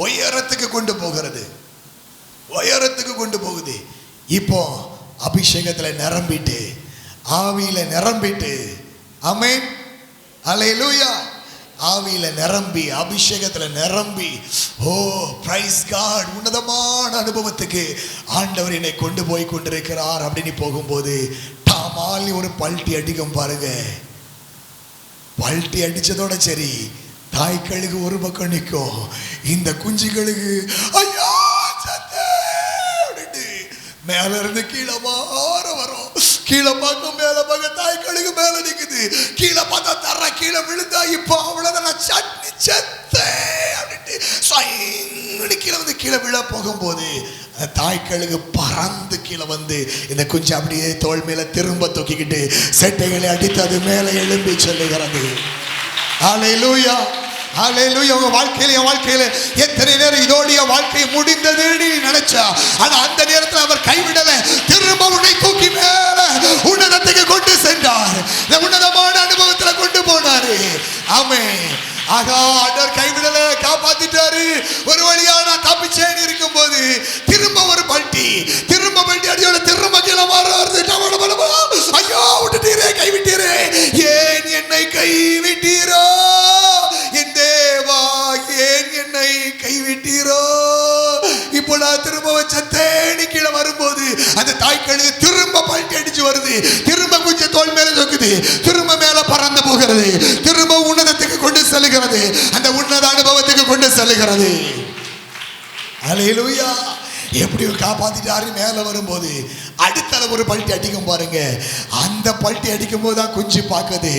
உயரத்துக்கு கொண்டு போகிறது, உயரத்துக்கு கொண்டு போகுது. இப்போ அபிஷேகத்துல நிரம்பிட்டு ஆவியில நிரம்பிட்டு, ஆமென் ஹல்லேலூயா, ஆவியில நிரம்பி அபிஷேகத்துல நிரம்பி, ஓ பிரைஸ் காட், உன்னதமான அனுபவத்துக்கு ஆண்டவர் என்னை கொண்டு போய் கொண்டிருக்கிறார் அப்படின்னு போகும்போது டாமாலி ஒரு பல்ட்டி அடிக்கும் பாருங்க. பல்ட்டி அடிச்சதோட சரி, தாய்க்கழுகு ஒரு பக்கம் நிற்கும், இந்த குஞ்சுகளுக்கு ஐயா மேல இருந்து கீழே மாற வரும். கீழே பார்க்கும் மேல பார்க்க தாய்க்கழுகு மேல நிக்குது, கீழே பார்த்தா தர கீழே விழுந்தா இப்போ அவ்வளவுதான் சட்னி செத்தே அப்படின்ட்டு கீழே வந்து கீழே விழ போகும்போது அந்த தாய்க்கழுகு பறந்து கீழே வந்து இந்த குஞ்சு அப்படியே தோள் மேல திரும்ப தூக்கிக்கிட்டு செட்டைகளை அடித்து அது மேல எழும்பி சொல்லுகிறது. ஹல்லேலூயா ஹல்லேலூயா. உங்க வாழ்க்கையில என் வாழ்க்கையில எத்தனை நேரம் இதோடைய வாழ்க்கை முடிந்ததுன்னு நீ நினைச்சா, ஆனா அந்த நேரத்தில் அவர் கைவிடல, திரும்ப உன்னை தூக்கி மேல உன்னதத்துக்கு கொண்டு சென்றார், இந்த உன்னதமான அனுபவத்துல கொண்டு போனாரு. ஆமென். ஆகா, ஆண்டவர் கைவிடல, காப்பாத்திட்டாரு. ஒரு வழியா நான் தப்பிச்சேன்னு இருக்கும் போது திரும்ப ஒரு பல்ட்டி, திரும்ப பல்ட்டி அடியோட திரும்ப கீழே மாறுறது. ஐயோ விட்டுட்டீரே, கைவிட்டீரே, ஏன் என்னை கைவிட்டீரோ என் தேவா, ஏன் என்னை கைவிட்டீரோ. இப்போ நான் திரும்ப வச்ச தேனி கீழே வரும்போது அந்த தாய்க்கழுகு திரும்ப பல்ட்டி அடிச்சு வருது, திரும்ப குஞ்ச தோல் மேல தூக்குது, திரும்ப மேல பறந்து போகிறது, திரும்ப உன்னதத்துக்கு கொண்டு செல்லுகிறது, அந்த உன்னத அனுபவத்துக்கு கொண்டு செல்லுகிறது. ஹல்லேலூயா. எப்படியோ காப்பாத்திட்டாரு. மேல வரும்போது அடுத்த ஒரு பல்ட்டி அடிக்கும் பாருங்க. அந்த பல்ட்டி அடிக்கும் போது தான் குஞ்சு பார்க்குது,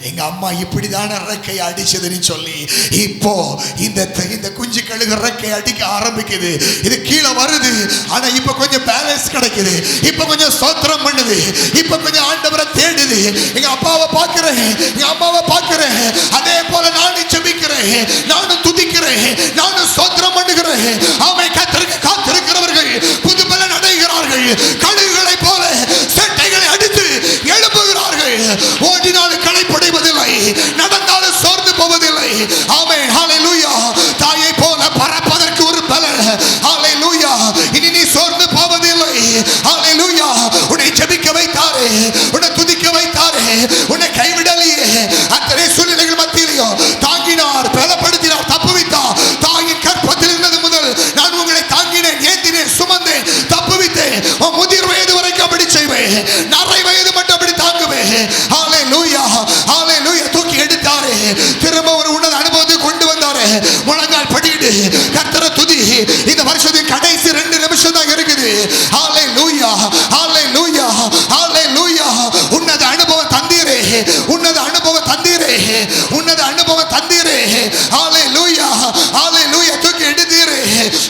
எங்க அம்மா இப்படிதான இறக்கை அடிச்சதுன்னு சொல்லி. இப்போ இந்த குஞ்சு கழுகு ரெக்கை அடிக்க ஆரம்பிக்குது. இது கீழே வருது, ஆனா இப்ப கொஞ்சம் பேலன்ஸ் கிடைக்குது, இப்ப கொஞ்சம் ஸ்தோத்திரம் பண்ணுது, இப்ப கொஞ்சம் ஆண்டவரை தேடுது. எங்க அப்பாவை பார்க்கிறேன், எங்க அம்மாவை பார்க்கிறேன், அதே போல நானும் ஜெபிக்கிறேன், நானும் துதிக்கிறேன், நானும் ஸ்தோத்திரம் பண்ணுகிறேன். அவன் கர்த்தருக்கு காத்திருக்கிறவர்கள் புது பலன் அடைகிறார்கள். கழுகுகளை போல செட்டைகளை அடித்து எழுப்புகிறார்கள். ஓடினாலும் களைப்படைவதில்லை, நடந்தாலும் சோர்ந்து போவதில்லை. ஆமென், ஹல்லேலூயா. தாயை போல பறப்பதற்கு ஒரு பலன். ஹல்லேலூயா. இனி நீ சோர்ந்து போவதில்லை. ஹல்லேலூயா. உன்னை ஜெபிக்க வைத்தாரே, உன்னை துதிக்க வைத்தாரே, உன்னை கைவிடலையே. அத்தனை சூழ்நிலைகள் மத்தியிலையும் தாங்கினார், பலப்படுத்தினார், தப்புவித்தார். தாயின் கற்பத்தில் இருந்தது முதல் நான் உங்களை தாங்கினேன், ஏந்தினேன், சுமந்தேன், தப்புவித்தேன். முதிர் வயது வரைக்கும் அப்படி செய்வேன், நரை வயது மட்டும் அப்படி தாங்குவேன். ஹல்லேலூயா, ஹல்லேலூயா. தூக்கி எடுத்தாரே, திரும்ப ஒரு உன்னத அனுபவத்தை கொண்டு வந்தாரே. முழங்கால் படியிடு, கர்த்தரை துதி. இந்த வருஷத்தின் கடைசி 2 நிமிஷம் தான் இருக்குது. ஹல்லேலூயா, ஹல்லேலூயா, ஹல்லேலூயா. உன்னத அனுபவம் தந்தீரே, உன்னத அனுபவம் தந்தீரே, உன்னத அனுபவம் தந்தீரே. ஹல்லேலூயா, ஹல்லேலூயா. தூக்கி எடுத்தீரே.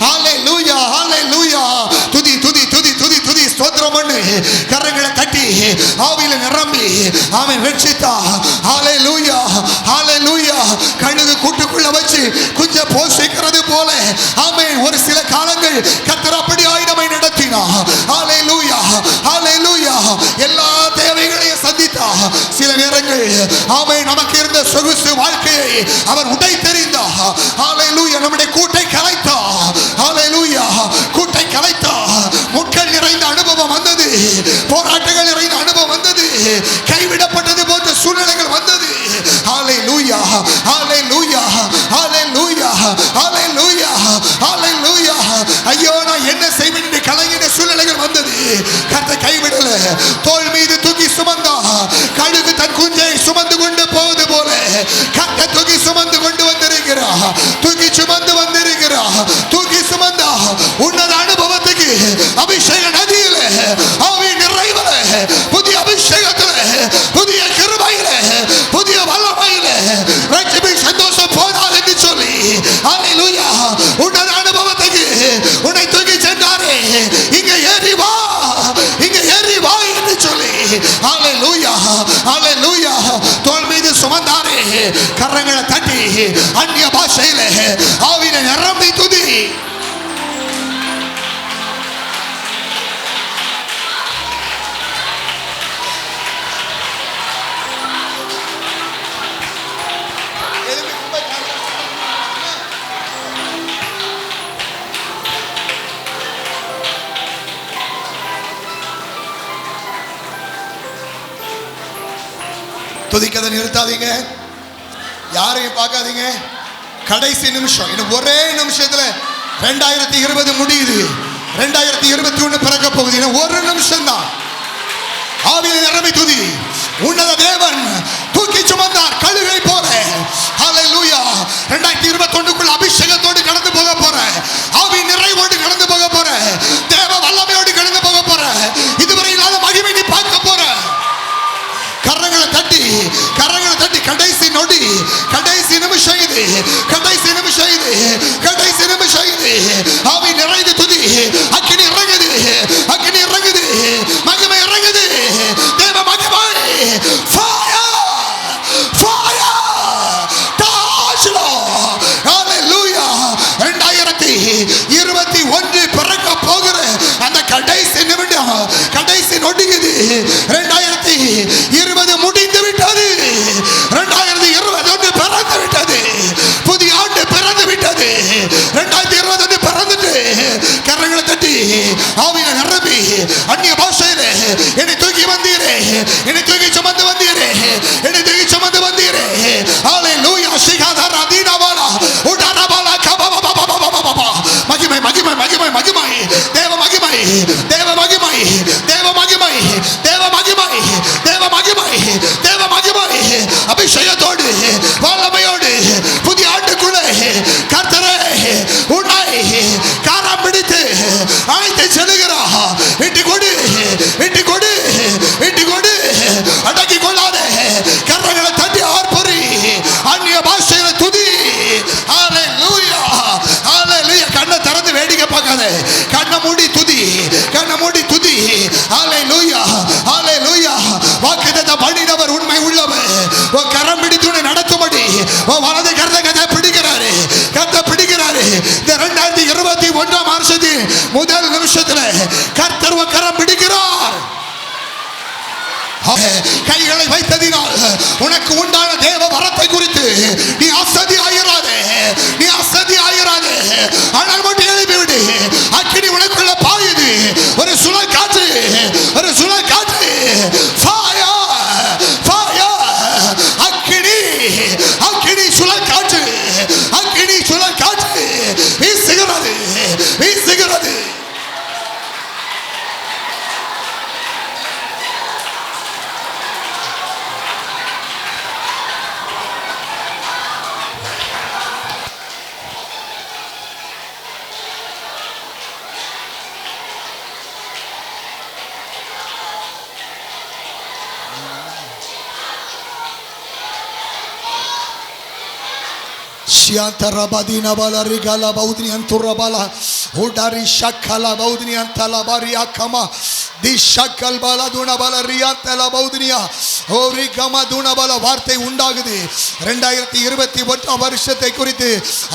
ஹல்லேலூயா, ஹல்லேலூயா. துதி துதி துதி துதி துதி. ஸ்தோத்திரம் பண்ணு. கரங்களை தட்டி ஆவியில நிரம்பி ஆமென் வெட்சித்தா. ஹல்லேலூயா, ஹல்லேலூயா. கழுகு கூட்டுக்குள்ள வச்சு கொஞ்சம் போஷிக்கிறது போல ஆமென் ஒரு சில காலங்கள் கர்த்தர் அப்படி ஆயிரமை நடத்தினா. ஹல்லேலூயா, ஹல்லேலூயா. எல்லா தேவைகளையும் சந்தித்தா. சில நேரங்கள் ஆமென் நமக்கு இருந்த சொகுசு வாழ்க்கையை அவர் உடை தெரிந்தா. ஹல்லேலூயா. நம்முடைய கூட்டை கலைத்தா. ஹல்லேலூயா. கூட்டை கலைத்தா. முட்கள் நிறைந்த அனுபவம் வந்தது, போராட்டங்கள் நிறைந்த அனுபவம் வந்தது, கைவிடப்பட்டது போன்ற சூழ்நிலைகள் வந்தது. ஹல்லேலூயா, ஹல்லேலூயா, ஹல்லேலூயா, ஹல்லேலூயா, ஹல்லேலூயா. ஐயோ நான் என்ன செய்வேன் என்று கலங்கின சூழ்நிலைகள் வந்தது. கர்த்தர் கைவிடல. தோள் மீது தூக்கி சுமந்தா. கழுகு தன் குஞ்சை சுமந்து கொண்டு போவது போல கர்த்தர் தூக்கி சுமந்து கொண்டு வந்திருக்கிறா. தூக்கி சுமந்து வந்திருக்கிறா. தூக்கி சுமந்தா. உன்னத அனுபவத்துக்கு அபிஷேக நதியில ஆவி நிறைவல புதிய அபிஷேகத்துல புதிய கிருபையில புதிய வல்லமையில ரட்சிப்பின் சந்தோஷம் போதாது என்று சொல்லி ஹல்லேலூயா. உன்னத அனுபவத்துக்கு உன்னை தூக்கி சென்றாரே, இங்க ஏறி வா, இங்க ஏறி வா என்று சொல்லி ஹல்லேலூயா, ஹல்லேலூயா. தோள் மீது சுமந்தாரே. கரங்களை தட்டி அந்நிய பாஷையில ஆவியில நிரம்பி துதி. துதிக்கதை நிறுத்தாதீங்க, யாரையும் பார்க்காதீங்க. கடைசி நிமிஷம், இன்னும் ஒரே நிமிஷத்துல 2020 முடியுது, 2021 பிறக்க போகுது. இன்னும் ஒரு நிமிஷம் தான். ஆவியில் நிரம்பி துதி. உன்னத தேவன் தூக்கி சுமந்தார் கழுகை போல. ஹல்லேலூயா. 2021க்குள்ள அபிஷேகத்தோடு கடந்து போக போற, ஆவி நிறைவோடு கடந்து போக போற, தேவ வல்லமையோடு கடந்து போக போற, இதுவரை இல்லாத மகிமை நீ பார்க்க போற. கரங்களை தட்டி, கரங்களை தட்டி. கடைசி நொடி, கடைசி நிமிஷம் இது, கடைசி நிமிஷம் இது, கடைசி நிமிஷம் இது. ஆவி நிறைந்து துதி. அக்கினி இறங்குது, அக்கினி இறங்குது, மகிமை இறங்குது, தேவ மகிமை. Fire, fire, touch Lord. Hallelujah. 2021 பிறக்க போகிற அந்த கடைசி நிமிடம், கடைசி நொடிக்குது. 2020 முடிந்து விட்டது. 2021 பிறந்து விட்டது. புதிய ஆண்டு பிறந்து விட்டது. 2021 பிறந்துட்டு கரங்களை தட்டி ஆவியில நிரம்பி அந்நிய பாஷையில என்னை தூக்கி வந்தீரே, என்னை தூக்கி சுமந்து வந்தீரே, என்னை தூக்கி சுமந்து வந்தீரே. ஹல்லேலூயா. சிகாதர தீனவாலா உடனபாலா கபபபபபபபப. மகிமை மகிமை மகிமை மகிமை. தேவ மகிமை, தேவ மகிமை, தேவ மகிமை, தேவ மகிமை, தேவ மகிமை, தேவ மகிமை. அபிஷேகத்தோடு வல்லமையோடு புதிய ஆண்டுக்குள்ளே கர்த்தரே உன்னை காரம் பிடித்து அழைத்து செல்லுகிறா. இட்டி கொடு, இட்டி கொடு, இட்டி கொடு. அடக்கி கொள்ளாதே. கரங்களை தட்டி ஆர்ப்பரி. அந்நிய பாஷையில துதி. ஹல்லேலூயா. கண்ண மூடி துதி, கண்ண மூடி துதி. ஹalleluya, ஹalleluya. வாக்குத்தத்தம் பண்ணினவர் உண்மை உள்ளவர். கரம் பிடித்து உன்னை நடத்தும்படி வலது கரத்தை பிடிக்கிறாரு, கரத்தை பிடிக்கிறாரு. இந்த 2021 வருஷத்தின் முதல் நிமிஷத்துல கர்த்தர் கரம் பிடிக்கிறார். கைகளை வைத்ததினால் உனக்கு உண்டான தேவ வரத்தை குறித்து நீ அசதி ஆயிராதே, நீ அசதி ஆயிராதே. ஆனால் மட்டும் எழுப்பி விடு. அக்கினி உனக்குள்ள பாயுது. ஒரு சுழல் காற்று, ஒரு சுழல் காற்று. அக்கினி, அக்கினி சுழல் காற்று, அக்கினி சுழல் காற்று வீசுகிறது, வீசுகிறது. Shiantarabadina bala rigala baudni anturabala udari shakala baudni antala baria kama di shakal bala duna bala riyantala baudniya ori kama duna bala வார்த்தை உண்டாகுது. 2021 வருஷத்தை குறித்து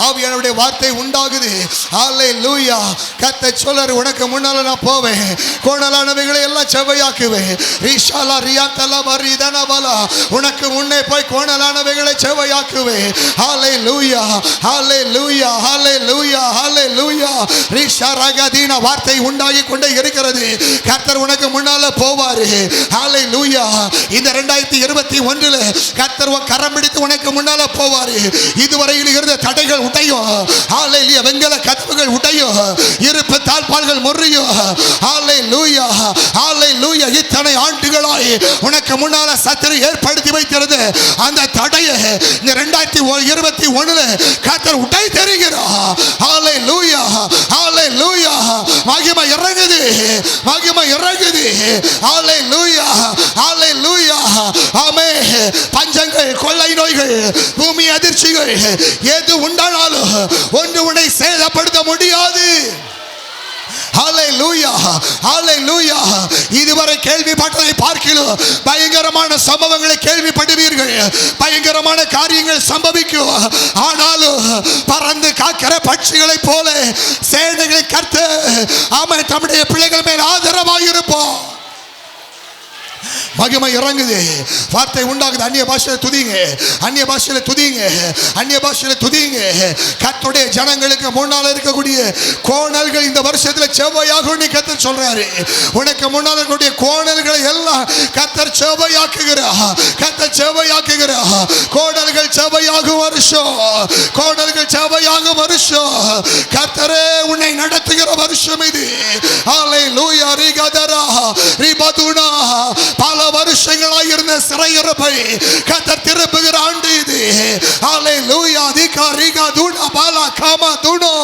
ஆவியானவருடைய வார்த்தை உண்டாகுது. ஹalleluya. கர்த்தர் சொல்றார், உனக்கு முன்னால நான் போவேன், கோணலானவைகளை எல்லாம் செவ்வையாக்குவேன். ரிஷாலா ரியாந்தலா பரிதன பலா, உனக்கு முன்னே போய் கோணலானவைகளை செவ்வையாக்குவேன். ஹalleluya, ஹalleluya, ஹalleluya, ஹalleluya. ரிஷாரகதீன வார்த்தை உண்டாகி கொண்டே இருக்கிறது. கர்த்தர் உனக்கு முன்னால போவாரு. ஹalleluya. இந்த 2021 கர்த்தர் கரம் பிடித்து உனக்கு முன்னால போவாரு. இதுவரையில் இருந்த தடைகள் உடையும். ஹalleluya. வெங்கல கதவுகள் உடையும், இருப்பு தாழ்பால்கள் முறியும். ஹalleluya, ஹalleluya. இத்தனை ஆண்டுகளாய் உனக்கு முன்னால சத்துரு ஏற்படுத்தி வைத்திருந்த அந்த தடையை இந்த 2021 கர்த்தர் உடை தருகிறார். ஹalleluya, ஹalleluya. மகிமை இறங்குது, மகிமை இறங்குது. ஹalleluya, ஹalleluya. ஆமென். பஞ்சங்கள், கொள்ளை நோய்கள், பூமி அதிர்ச்சிகள் எது உண்டானாலும் ஒன்று உன்னை சேதப்படுத்த முடியாது. ஹalleluya, ஹalleluya. இதுவரை கேள்விப்பட்டதை பார்க்கிறோம். பயங்கரமான சம்பவங்களை கேள்விப்படுவீர்கள், பயங்கரமான காரியங்கள் சம்பவிக்கும். ஆனாலும் பறந்து காக்கிற பட்சிகளை போல சேனைகளை கர்த்தர் ஆமென் தம்முடைய பிள்ளைகள் மேல் ஆதரவாக இருப்போம். மகிமை இறங்குது, வார்த்தை உண்டாகுது. அந்நிய பாஷையில துதிங்க, அந்நிய பாஷையில துதிங்க, அந்நிய பாஷையில துதிங்க. கர்த்தருடைய ஜனங்களுக்கு முன்னால் இருக்கக்கூடிய கோணல்கள் இந்த வருஷத்துல செவ்வையாகும். நீ கர்த்தர் சொல்றாரு, உனக்கு முன்னால் இருக்கக்கூடிய கோணல்களை எல்லாம் கர்த்தர் செவ்வையாக்குகிறார், கர்த்தர் செவ்வையாக்குகிறார். கோணல்கள் செவ்வையாகும் வருஷம், கோணல்கள் செவ்வையாகும் வருஷம். கர்த்தரே உன்னை நடத்துகிற வருஷம் இது. ஹalleluya. ரிகதரா ரிபதுனா, பல வருஷங்களாய் இருந்த சிறையிருப்பை கர்த்தர் திருப்புகிற ஆண்டு இது. ஹalleluya. அதிகாரிகா துனா பாலா காமா துனோ.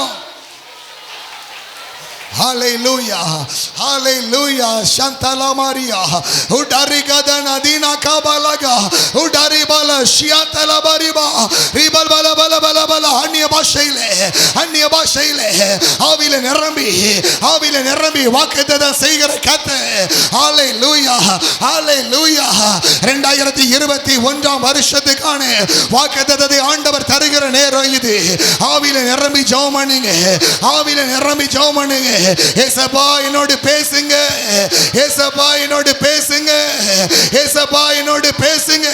Hallelujah, hallelujah. Shantala Maria udari gadana dina kabalaga udari bala shiantala bariba ribal bala bala bala bala anniya bashile avile nerambi வாக்குத்தத்த செய்கிற கர்த்தர். Hallelujah, hallelujah. 2021 வருஷத்துக்கான வாக்குத்தத்தத்தை ஆண்டவர் தருகிற நேரம் இது. ஆவில நிரம்பி ஜெபம் பண்ணுங்க, ஆவில நிரம்பி ஜெபம் பண்ணுங்க. ஏசப்பா என்னோடு பேசுங்க, ஏசப்பா என்னோடு பேசுங்க, ஏசப்பா என்னோடு பேசுங்க.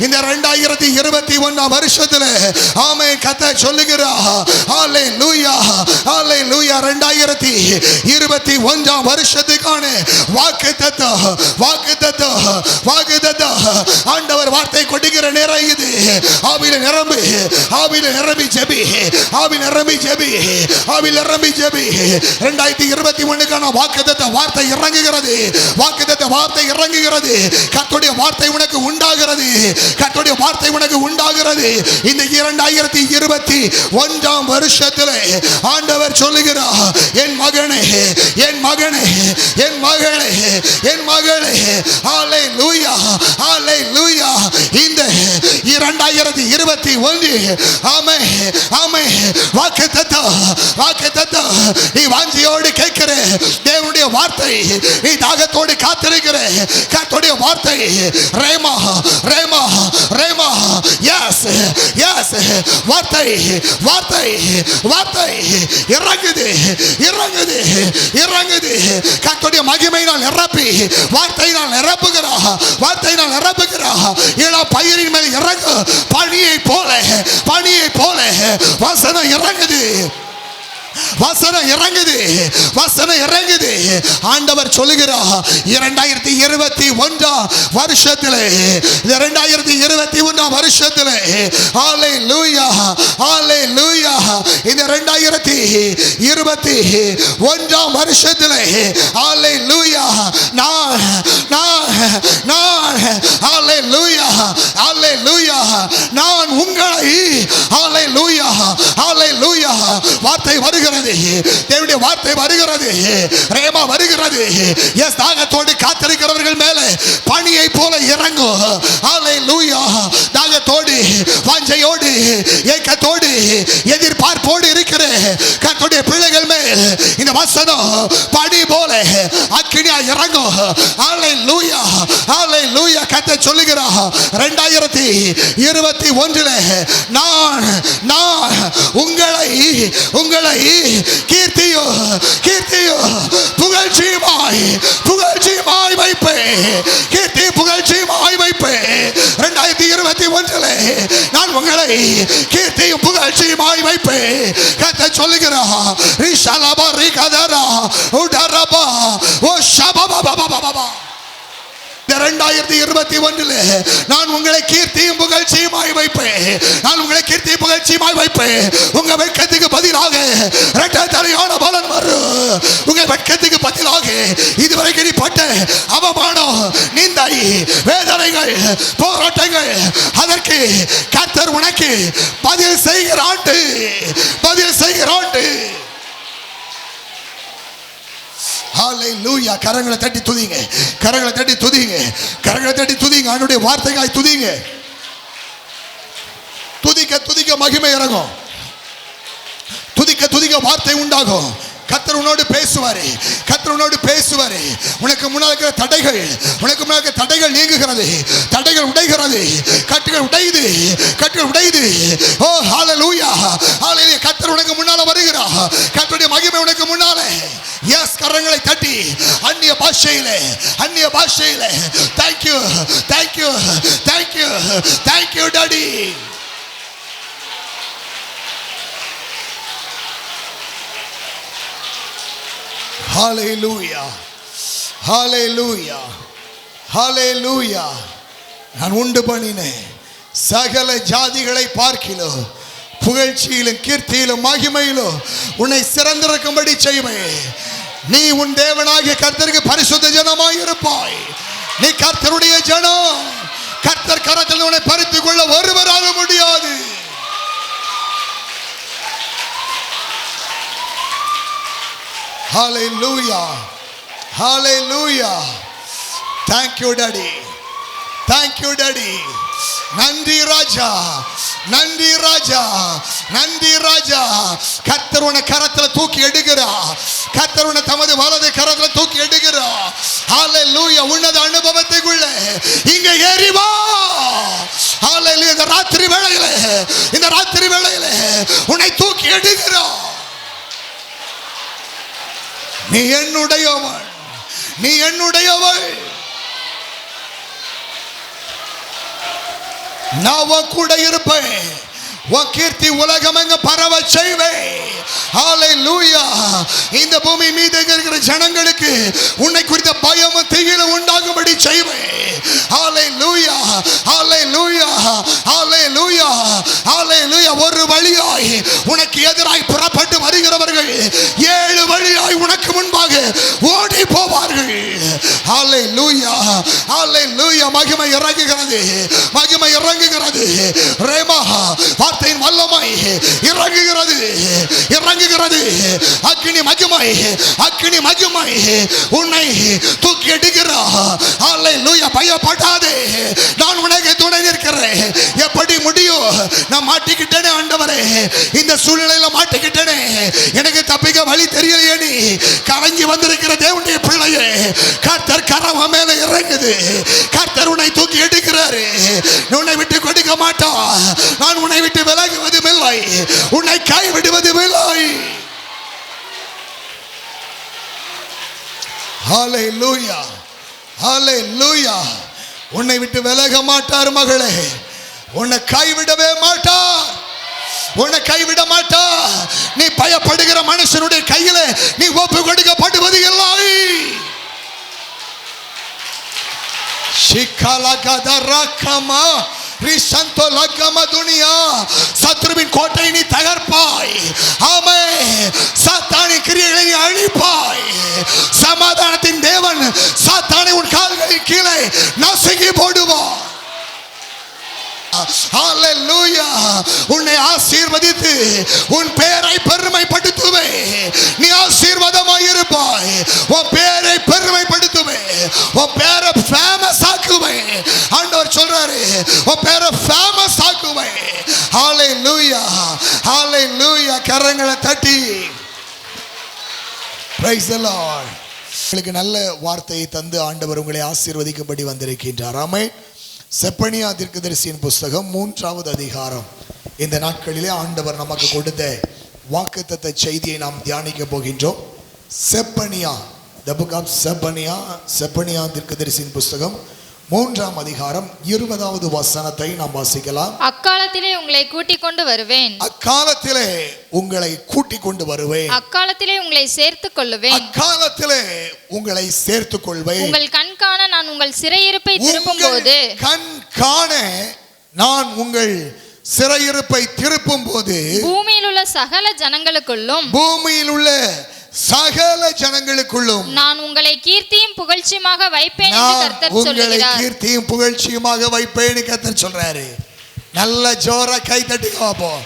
இந்த 2021 வருஷத்துல ஆமென் கர்த்தர் சொல்லுகிறார். ஹalleluya, ஹalleluya. 2021 வருஷத்துக்கான வாக்குத்தத்தம் ஆண்டவர் வார்த்தை கொடுக்கிற நேரம் இது. ஆவில நிரம்பி, ஆவில நிரம்பி ஜெபி, ஆவில நிரம்பி ஜெபி, ஆவில நிரம்பி ஜெபி. 2021 வாக்குத்தத்த வார்த்தை இறங்குகிறது, வாக்குத்தத்த வார்த்தை இறங்குகிறது. கர்த்தருடைய வார்த்தை உனக்கு உண்டாகிறது, கர்த்தருடைய வார்த்தை உனக்கு உண்டாகிறது. இந்த 2021 வருஷத்திலே ஆண்டவர் சொல்லுகிறார், என் மகனே, என் மகனே, என் மகளே, என் மகளே, ஹல்லேலூயா, ஹல்லேலூயா. இந்த 2021 ஆமென், ஆமென், வாக்குத்தத்தம், வாக்குத்தத்தம். நீ வாஞ்சியோடு கேட்கிற தேவனுடைய வார்த்தை, நீ தாகத்தோடு காத்திருக்கிற கர்த்தருடைய வார்த்தை, rhema, rhema, rhema, yes, yes, வார்த்தை, வார்த்தை, வார்த்தை இறங்குது, இறங்குது, இறங்குது. கர்த்தருடைய மகிமையினால் நிரப்பி வார்த்தையினால் நிரப்புகிறா, வார்த்தையினால் நிரப்புகிறா. இளம் பயிரின் மேல் இறங்கு பனியை போல, பனியை போல வசனம் இறங்குது, வசனம் இறங்குது, வசனம் இறங்குது. ஆண்டவர் சொல்லுகிறார், 2021 வருஷத்திலே, 2021 வருஷத்திலே, ஹல்லேலூயா, ஹல்லேலூயா. இந்த 2021 வருஷத்திலே, ஹல்லேலூயா, நான் ஹல்லேலூயா, ஹல்லேலூயா, நான் உங்களை, ஹல்லேலூயா, ஹல்லேலூயா. வார்த்தை வருகிறது, தேவனுடைய வார்த்தை வருகிறது, ரேமா வருகிறது. எஸ், தாகத்தோடு காத்திருக்கிறவர்கள் மேலே பனியை போல இறங்கும். ஹல்லேலூயா. தாகத்தோடு, வாஞ்சையோடு, ஏக்கத்தோடு, எதிர்பார்ப்போடு இருக்கிற கர்த்தருடைய பிள்ளைகள் மேல் இந்த வசனம் பனி போல அக்கினியா இறங்கும். ஹல்லேலூயா, ஹல்லேலூயா. கர்த்தர் சொல்லுகிறார், 2021 நான் உங்களை கீர்த்தியோ, கீர்த்தியோ, புகழ்ச்சியுமாய், புகழ்ச்சியுமாய் வைப்பேன். கீர்த்தி புகழ்ச்சியுமாய் வைப்பேன். 2021 நான் உங்களை கீர்த்தியும் புகழ்ச்சியுமாய் வைப்பேன். கர்த்தர் சொல்லுகிறார், ரிஷலபா ரிகதரா உடரபா ஓ ஷபபபபபபபா. 2021 நான் உங்களை கீர்த்தியும் புகழ்ச்சியுமாய் வைப்பேன். நான் உங்களை கீர்த்தியும் புகழ்ச்சியுமாய் வைப்பேன். உங்க வெட்கத்துக்கு பதிலாக இரட்டை தலையான பலன் வரும். உங்க வெட்கத்துக்கு பதிலாக இதுவரைக்கும் நீ பட்ட அவமானம், நிந்தை, வேதனைகள், போராட்டங்கள், அதற்கு கர்த்தர் உனக்கு பதில் செய்கிறான், பதில் செய்கிறான். ஹல்லேலூயா. கரங்களை தட்டி துதிங்க, கரங்களை தட்டி துதிங்க, கரங்களை தட்டி துதிங்க. ஆண்டவருடைய வார்த்தைகாய் துதிங்க. துதிக்க துதிக்க மகிமை இறங்கும். துதிக்க துதிக்க வார்த்தை உண்டாகும். கர்த்தர் உன்னோடு பேசுவாரு, கர்த்தர் உன்னோடு பேசுவாரு. உனக்கு முன்னால் இருக்கிற தடைகள், உனக்கு முன்னால் இருக்கிற தடைகள் நீங்குகிறது, தடைகள் உடைகிறது, கட்டுகள் உடையுது, கட்டுகள் உடையுது. ஓ ஹல்லேலூயா, ஹல்லேலூயா. கர்த்தர் உனக்கு முன்னால வருகிறார். கர்த்தருடைய மகிமை உனக்கு முன்னாலே. எஸ், கரங்களை தட்டி அந்நிய பாஷையிலே, அந்நிய பாஷையிலே. Thank you, thank you, thank you, thank you daddy. ஹல்லேலூயா, ஹல்லேலூயா, ஹல்லேலூயா. நான் உண்டு பண்ணினேன் சகல ஜாதிகளை பார்க்கிலோ புகழ்ச்சியிலும் கீர்த்தியிலும் மகிமையிலும் உன்னை சிறந்திருக்கும்படி செய்வேன். நீ உன் தேவனாகிய கர்த்தருக்கு பரிசுத்த ஜனமாய் இருப்பாய். நீ கர்த்தருடைய ஜனம். கர்த்தர் கரத்தில் உன்னை பறித்துக் கொள்ள ஒருவரால முடியாது. Hallelujah, hallelujah. Thank you daddy, thank you daddy. நன்றி ராஜா, நன்றி ராஜா, நன்றி ராஜா. கர்த்தர் உன்னை கரத்தில் தூக்கி எடுக்கிறார். கர்த்தர் உன்னை தமது வலது கரத்தில் தூக்கி எடுக்கிறார். ஹல்லேலூயா. உன்னத அனுபவத்துக்குள்ள இங்க ஏறி வா. ஹல்லேலூயா. இந்த ராத்திரி வேளையில, இந்த ராத்திரி வேளையில உன்னை தூக்கி எடுக்கிறார். நீ என்னுடையவள், நீ என்னுடையவள். நான் உன் கூட இருப்பேன். உன் கீர்த்தி உலகம் எங்க பரவ செய்வேன். ஹல்லேலூயா. இந்த பூமி மீது இருக்கிற ஜனங்களுக்கு உன்னை குறித்த பயமும் திகிலும் உண்டாகும்படி செய்வேன். ஹல்லேலூயா, ஹல்லேலூயா, ஹல்லேலூயா, ஹல்லேலூயா. ஒரு வழியாய் உனக்கு எதிராய் புறப்பட்டு வருகிறவர்கள் 7 வழியாய் உனக்கு முன்பாக ஓடி போவார்கள். ஹalleluya ஹalleluya மகிமை இறங்குகிறது மகிமை இறங்குகிறது ரேமா வார்த்தையின் வல்லமை இறங்குகிறது இறங்குகிறது அக்கினி மகிமை உன்னை தூக்கி எடுக்கிறார் ஹalleluya பயப்படாதே நான் உனக்கு துணை நிற்கிறேன் எப்படி முடியும் நான் மாட்டிக்கிட்டேனே ஆண்டவரே இந்த சூழ்நிலையில மாட்டிக்கிட்டேனே எனக்கு தப்பிக்க வழி தெரியலையே நீ கலங்கி வந்திருக்கிற தேவனுடைய பிள்ளையே கர்த்தர் கரம் மேல இறங்குது கர்த்தர் உன்னை தூக்கி எடுக்கிறாரு உன்னை விட்டு கொடுக்க மாட்டான் நான் உன்னை விட்டு விலகுவதும் இல்லை உன்னை கைவிடுவதும் இல்லை ஹalleluya ஹalleluya உன்னை விட்டு விலக மாட்டார் மகளே உன்னை கைவிடவே மாட்டார் உன்னை கைவிட மாட்டார் நீ பயப்படுகிற மனுஷனுடைய கையில நீ ஒப்பு கொடுக்கப்படுவது இல்லை ஷிகலகதரகமா ரிசந்தோ லகம துனியா சத்ருவின் கோட்டை நீ தகர்ப்பாய் ஆமென் சாத்தானின் கிரியைகளை நீ அழிப்பாய் சமாதானத்தின் தேவன் சாத்தானை உன் கால்களின் கீழே நசுக்கி போடுவார் ஹalleluya உன்னை ஆசீர்வதித்து உன் பெயரை பெருமைப்படுத்துவே நீ ஆசீர்வாதமாய் இருப்பாய் உன் பெயரை பெருமைப்படுத்துவே உன் பெயரை ஃபேமஸ் ஆக்குவே ஆண்டவர் சொல்றாரு உன் பெயரை ஃபேமஸ் ஆக்குவே ஹalleluya ஹalleluya கரங்களை தட்டி praise the lord உங்களுக்கு நல்ல வார்த்தையை தந்து ஆண்டவர் உங்களை ஆசீர்வதிக்கும்படி வந்திருக்கின்றார் ஆமென் செப்பனியா தீர்க்கதரிசியின் புஸ்தகம் 3வது அதிகாரம் இந்த நாட்களிலே ஆண்டவர் நமக்கு கொடுத்த வாக்குத்தத்த செய்தியை நாம் தியானிக்க போகின்றோம் Zephaniah the book of Zephaniah தீர்க்கதரிசியின் புஸ்தகம் 3ஆம் அதிகாரம் 20வது வசனத்தை நாம் வாசிக்கலாம் அக்காலத்திலே உங்களை கூட்டிக் கொண்டு வருவேன் அக்காலத்திலே உங்களை கூட்டிக் கொண்டு வருவேன் அக்காலத்திலே உங்களை சேர்த்துக் கொள்ளுவேன் அக்காலத்திலே உங்களை சேர்த்துக் கொள்வேன் உங்கள் கண் காண நான் உங்கள் சிறையிருப்பை திருப்பும்போது கண் காண நான் உங்கள் சிறையிருப்பை திருப்பும் போது பூமியில் உள்ள சகல ஜனங்களுக்குள்ளும் நான் உங்களை கீர்த்தியும் புகழ்ச்சியுமாக வைப்பேன் என்று கர்த்தர் சொல்கிறார் கீர்த்தியும் புகழ்ச்சியுமாக வைப்பேன் கர்த்தர் சொல்றாரு நல்ல ஜோரா கை தட்டி பாப்போம்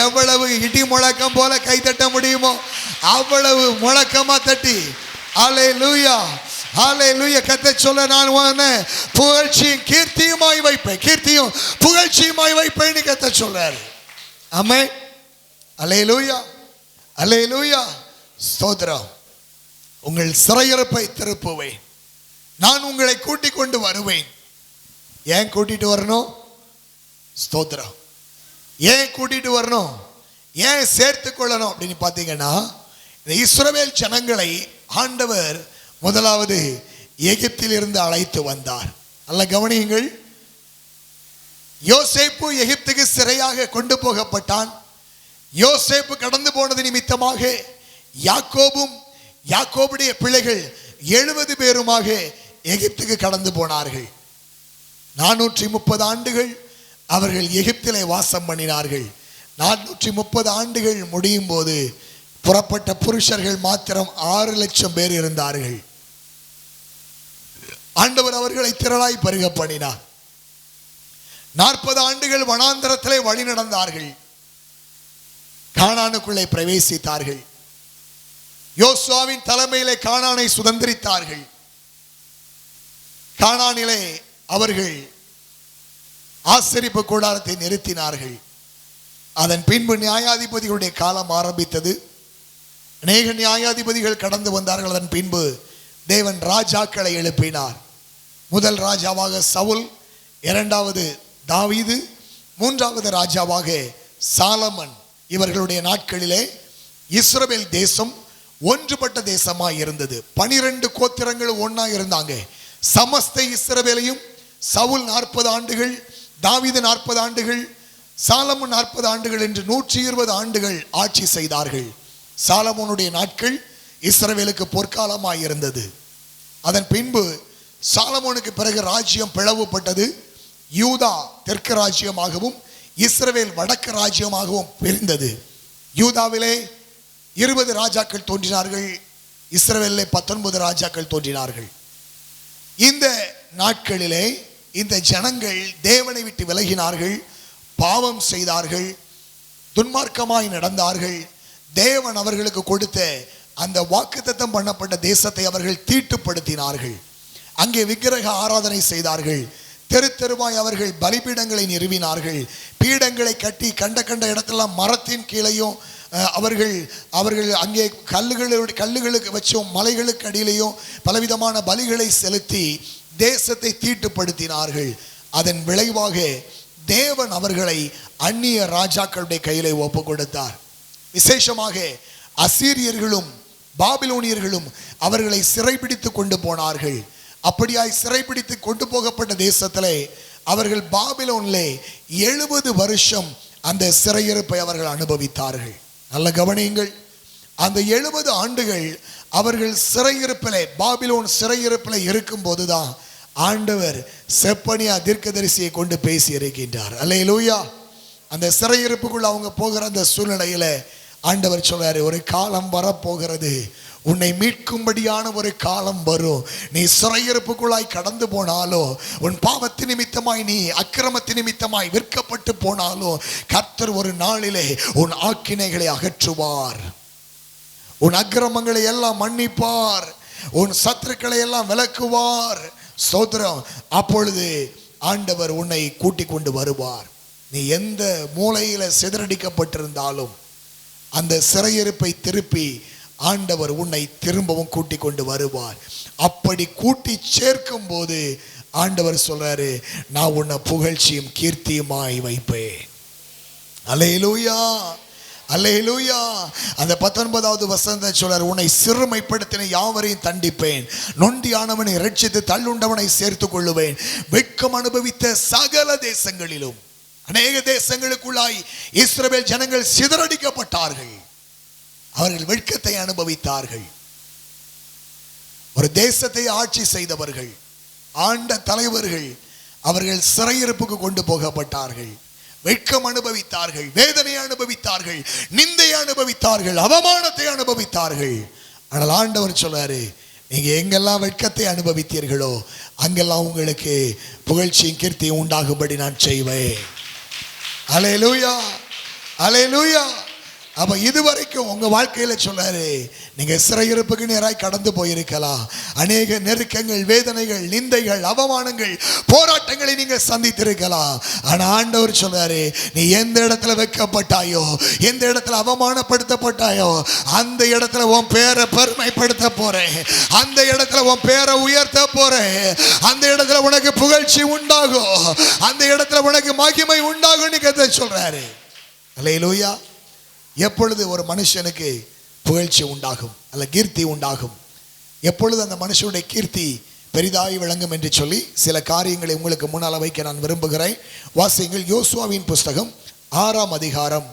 எவ்வளவு இடி முழக்கம் போல கை தட்ட முடியுமோ அவ்வளவு முழக்கமா தட்டி ஹalleluya ஹalleluya கர்த்தர் சொல்ல நான் உன்னை புகழ்ச்சியும் கீர்த்தியுமாய் வைப்பேன் கீர்த்தியும் புகழ்ச்சியுமாய் வைப்பேன் கர்த்தர் சொல்றாரு ஆமென் ஹalleluya ஹalleluya ஸ்தோத்திரம் உங்கள் சிறையிருப்பை திருப்புவேன் நான் உங்களை கூட்டிக் கொண்டு வருவேன் ஏன் கூட்டிட்டு வரணும் ஸ்தோத்திரம் ஏன் கூட்டிட்டு வரணும் ஏன் சேர்த்து கொள்ளணும் அப்படின்னு பார்த்தீங்கன்னா இந்த இஸ்ரவேல் ஜனங்களை ஆண்டவர் முதலாவது எகிப்தில் இருந்து அழைத்து வந்தார் நல்ல கவனியுங்கள் யோசேப்பு எகிப்துக்கு சிறையாக கொண்டு போகப்பட்டான் யோசேப்பு கடந்து போனது நிமித்தமாக யாக்கோபும் யாக்கோபுடைய பிள்ளைகள் 70 பேருமாக எகிப்துக்கு கடந்து போனார்கள் 430 ஆண்டுகள் அவர்கள் எகிப்திலே வாசம் பண்ணினார்கள் 430 ஆண்டுகள் முடியும் போது புறப்பட்ட புருஷர்கள் மாத்திரம் 6 லட்சம் பேர் இருந்தார்கள் ஆண்டவர் அவர்களை திரளாய் பருக பண்ணினார் 40 ஆண்டுகள் வனாந்தரத்திலே வழி நடந்தார்கள் கானானுக்குள்ளே பிரவேசித்தார்கள் யோசுவாவின் தலைமையிலே கானானை சுதந்திரித்தார்கள் கானானிலே அவர்கள் ஆசரிப்பு கூடாரத்தை நிறுத்தினார்கள் அதன் பின்பு நியாயாதிபதிகளுடைய காலம் ஆரம்பித்தது அநேக நியாயாதிபதிகள் கடந்து வந்தார்கள் அதன் பின்பு தேவன் ராஜாக்களை எழுப்பினார் முதல் ராஜாவாக சவுல் இரண்டாவது தாவீது மூன்றாவது ராஜாவாக சாலமன் இவர்களுடைய நாட்களிலே இஸ்ரவேல் தேசம் ஒன்றுபட்ட தேசமாய் இருந்தது 12 கோத்திரங்கள் ஒண்ணா இருந்தாங்க சமஸ்த இஸ்ரவேலையும் சவுல் 40 ஆண்டுகள் தாவீது 40 ஆண்டுகள் சாலமோன் 40 ஆண்டுகள் என்று 120 ஆண்டுகள் ஆட்சி செய்தார்கள் சாலமோனுடைய நாட்கள் இஸ்ரவேலுக்கு பொற்காலமாய் இருந்தது அதன் பின்பு சாலமோனுக்கு பிறகு ராஜ்யம் பிளவுபட்டது யூதா தெற்கு ராஜ்யமாகவும் இஸ்ரவேல் வடக்கு ராஜ்யமாகவும் பிரிந்தது யூதாவிலே 20 ராஜாக்கள் தோன்றினார்கள் இஸ்ரவேலிலே 19 ராஜாக்கள் தோன்றினார்கள் இந்த நாட்களிலே இந்த ஜனங்கள் தேவனை விட்டு விலகினார்கள், பாவம் செய்தார்கள், துன்மார்க்கமாய் நடந்தார்கள். தேவன் அவர்களுக்கு கொடுத்த அந்த வாக்குத்தத்தம் பண்ணப்பட்ட தேசத்தை அவர்கள் தீட்டுப்படுத்தினார்கள். அங்கே விக்கிரக ஆராதனை செய்தார்கள். தெரு தெருவாய் அவர்கள் பலிபீடங்களை நிறுவினார்கள். பீடங்களை கட்டி கண்ட கண்ட இடத்துல மரத்தின் கீழையும் அவர்கள் அங்கே கல்லுகளுக்கு வச்சும் மலைகளுக்கு அடியிலையும் பலவிதமான பலிகளை செலுத்தி தேசத்தை தீட்டுப்படுத்தினார்கள். அதன் விளைவாக தேவன் அவர்களை அந்நிய ராஜாக்களுடைய கையிலே ஒப்பு கொடுத்தார். விசேஷமாக அசீரியர்களும் பாபிலோனியர்களும் அவர்களை சிறைபிடித்து கொண்டு போனார்கள். அப்படியாய் சிறைபிடித்து கொண்டு போகப்பட்ட தேசத்திலே அவர்கள் பாபிலோனிலே 70 வருஷம் அந்த சிறையிருப்பை அவர்கள் அனுபவித்தார்கள். நல்ல கவனியுங்கள், அந்த 70 ஆண்டுகள் அவர்கள் சிறையிருப்பிலே, பாபிலோன் சிறையிருப்பிலே இருக்கும் போதுதான் ஆண்டவர் செப்பனியா தீர்க்கதரிசியை கொண்டு பேசி இருக்கின்றார். அல்லேலூயா. அந்த சிறையிருப்புக்குள்ள அவங்க போகிற அந்த சூழ்நிலையில ஆண்டவர் சொல்றாரு, ஒரு காலம் வரப்போகிறது, உன்னை மீட்கும்படியான ஒரு காலம் வரும். நீ சிறையிருப்புக்குள்ளாய் கடந்து போனாலோ, உன் பாவத்து நிமித்தமாய், நீ அக்கிரமத்து நிமித்தமாய் விற்கப்பட்டு போனாலோ, கர்த்தர் ஒரு நாளிலே உன் ஆக்கினைகளை அகற்றுவார், உன் அக்கிரமங்களை எல்லாம் மன்னிப்பார், உன் சத்துருக்களை எல்லாம் விலக்குவார். ஸ்தோத்திரம். அப்பொழுது ஆண்டவர் உன்னை கூட்டிக் கொண்டு வருவார். நீ எந்த மூலையில சிதறடிக்கப்பட்டிருந்தாலும் அந்த சிறையிருப்பை திருப்பி ஆண்டவர் உன்னை திரும்பவும் கூட்டிக் கொண்டு வருவார். அப்படி கூட்டி சேர்க்கும் போது ஆண்டவர் சொல்றாரு, நான் உன்னை புகழ்ச்சியும் கீர்த்தியுமாய் வைப்பேன். அல்லேலூயா, அல்லேலூயா. அந்த 19வது வசனத்தை சொல்றார், உன்னை சிறுமைப்படுத்தின யாவரையும் தண்டிப்பேன், நொண்டியானவனை ரட்சித்து தள்ளுண்டவனை சேர்த்துக் கொள்ளுவேன். வெட்கம் அனுபவித்த சகல தேசங்களிலும், அநேக தேசங்களுக்குள்ளாய் இஸ்ரவேல் ஜனங்கள் சிதறடிக்கப்பட்டார்கள். அவர்கள் வெட்கத்தை அனுபவித்தார்கள். ஒரு தேசத்தை ஆட்சி செய்தவர்கள், ஆண்ட தலைவர்கள், அவர்கள் சிறையிருப்புக்கு கொண்டு போகப்பட்டார்கள். வெட்கம் அனுபவித்தார்கள், வேதனை அனுபவித்தார்கள், நிந்தை அனுபவித்தார்கள், அவமானத்தை அனுபவித்தார்கள். ஆனால் ஆண்டவர் சொல்றாரு, நீங்க எங்கெல்லாம் வெட்கத்தை அனுபவித்தீர்களோ அங்கெல்லாம் உங்களுக்கு புகழ்ச்சியும் கீர்த்தியும் உண்டாகும்படி நான் செய்வேன். அல்லேலூயா, அல்லேலூயா. அப்ப இதுவரைக்கும் உங்க வாழ்க்கையில சொல்றாரு, நீங்க சிறையிருப்புக்கு நேராய் கடந்து போயிருக்கலாம். அநேக நெருக்கங்கள், வேதனைகள், நிந்தைகள், அவமானங்கள், போராட்டங்களை நீங்க சந்தித்திருக்கலாம். ஆனா ஆண்டவர் சொல்றாரு, நீ எந்த இடத்துல வைக்கப்பட்டாயோ, எந்த இடத்துல அவமானப்படுத்தப்பட்டாயோ, அந்த இடத்துல உன் பேரை பெருமைப்படுத்த போறேன், அந்த இடத்துல உன் பேரை உயர்த்த போறேன், அந்த இடத்துல உனக்கு புகழ்ச்சி உண்டாகும், அந்த இடத்துல உனக்கு மகிமை உண்டாகும் சொல்றாரு. அல்லேலூயா. எப்பொழுது ஒரு மனுஷனுக்கு புகழ்ச்சி உண்டாகும் அல்ல கீர்த்தி உண்டாகும், எப்பொழுது அந்த மனுஷனுடைய கீர்த்தி பெரிதாய் விளங்கும் என்று சொல்லி சில காரியங்களை உங்களுக்கு முன்னால் வைக்க நான் விரும்புகிறேன். வாசியுங்கள் யோசுவாவின் புஸ்தகம் 6ஆம் அதிகாரம்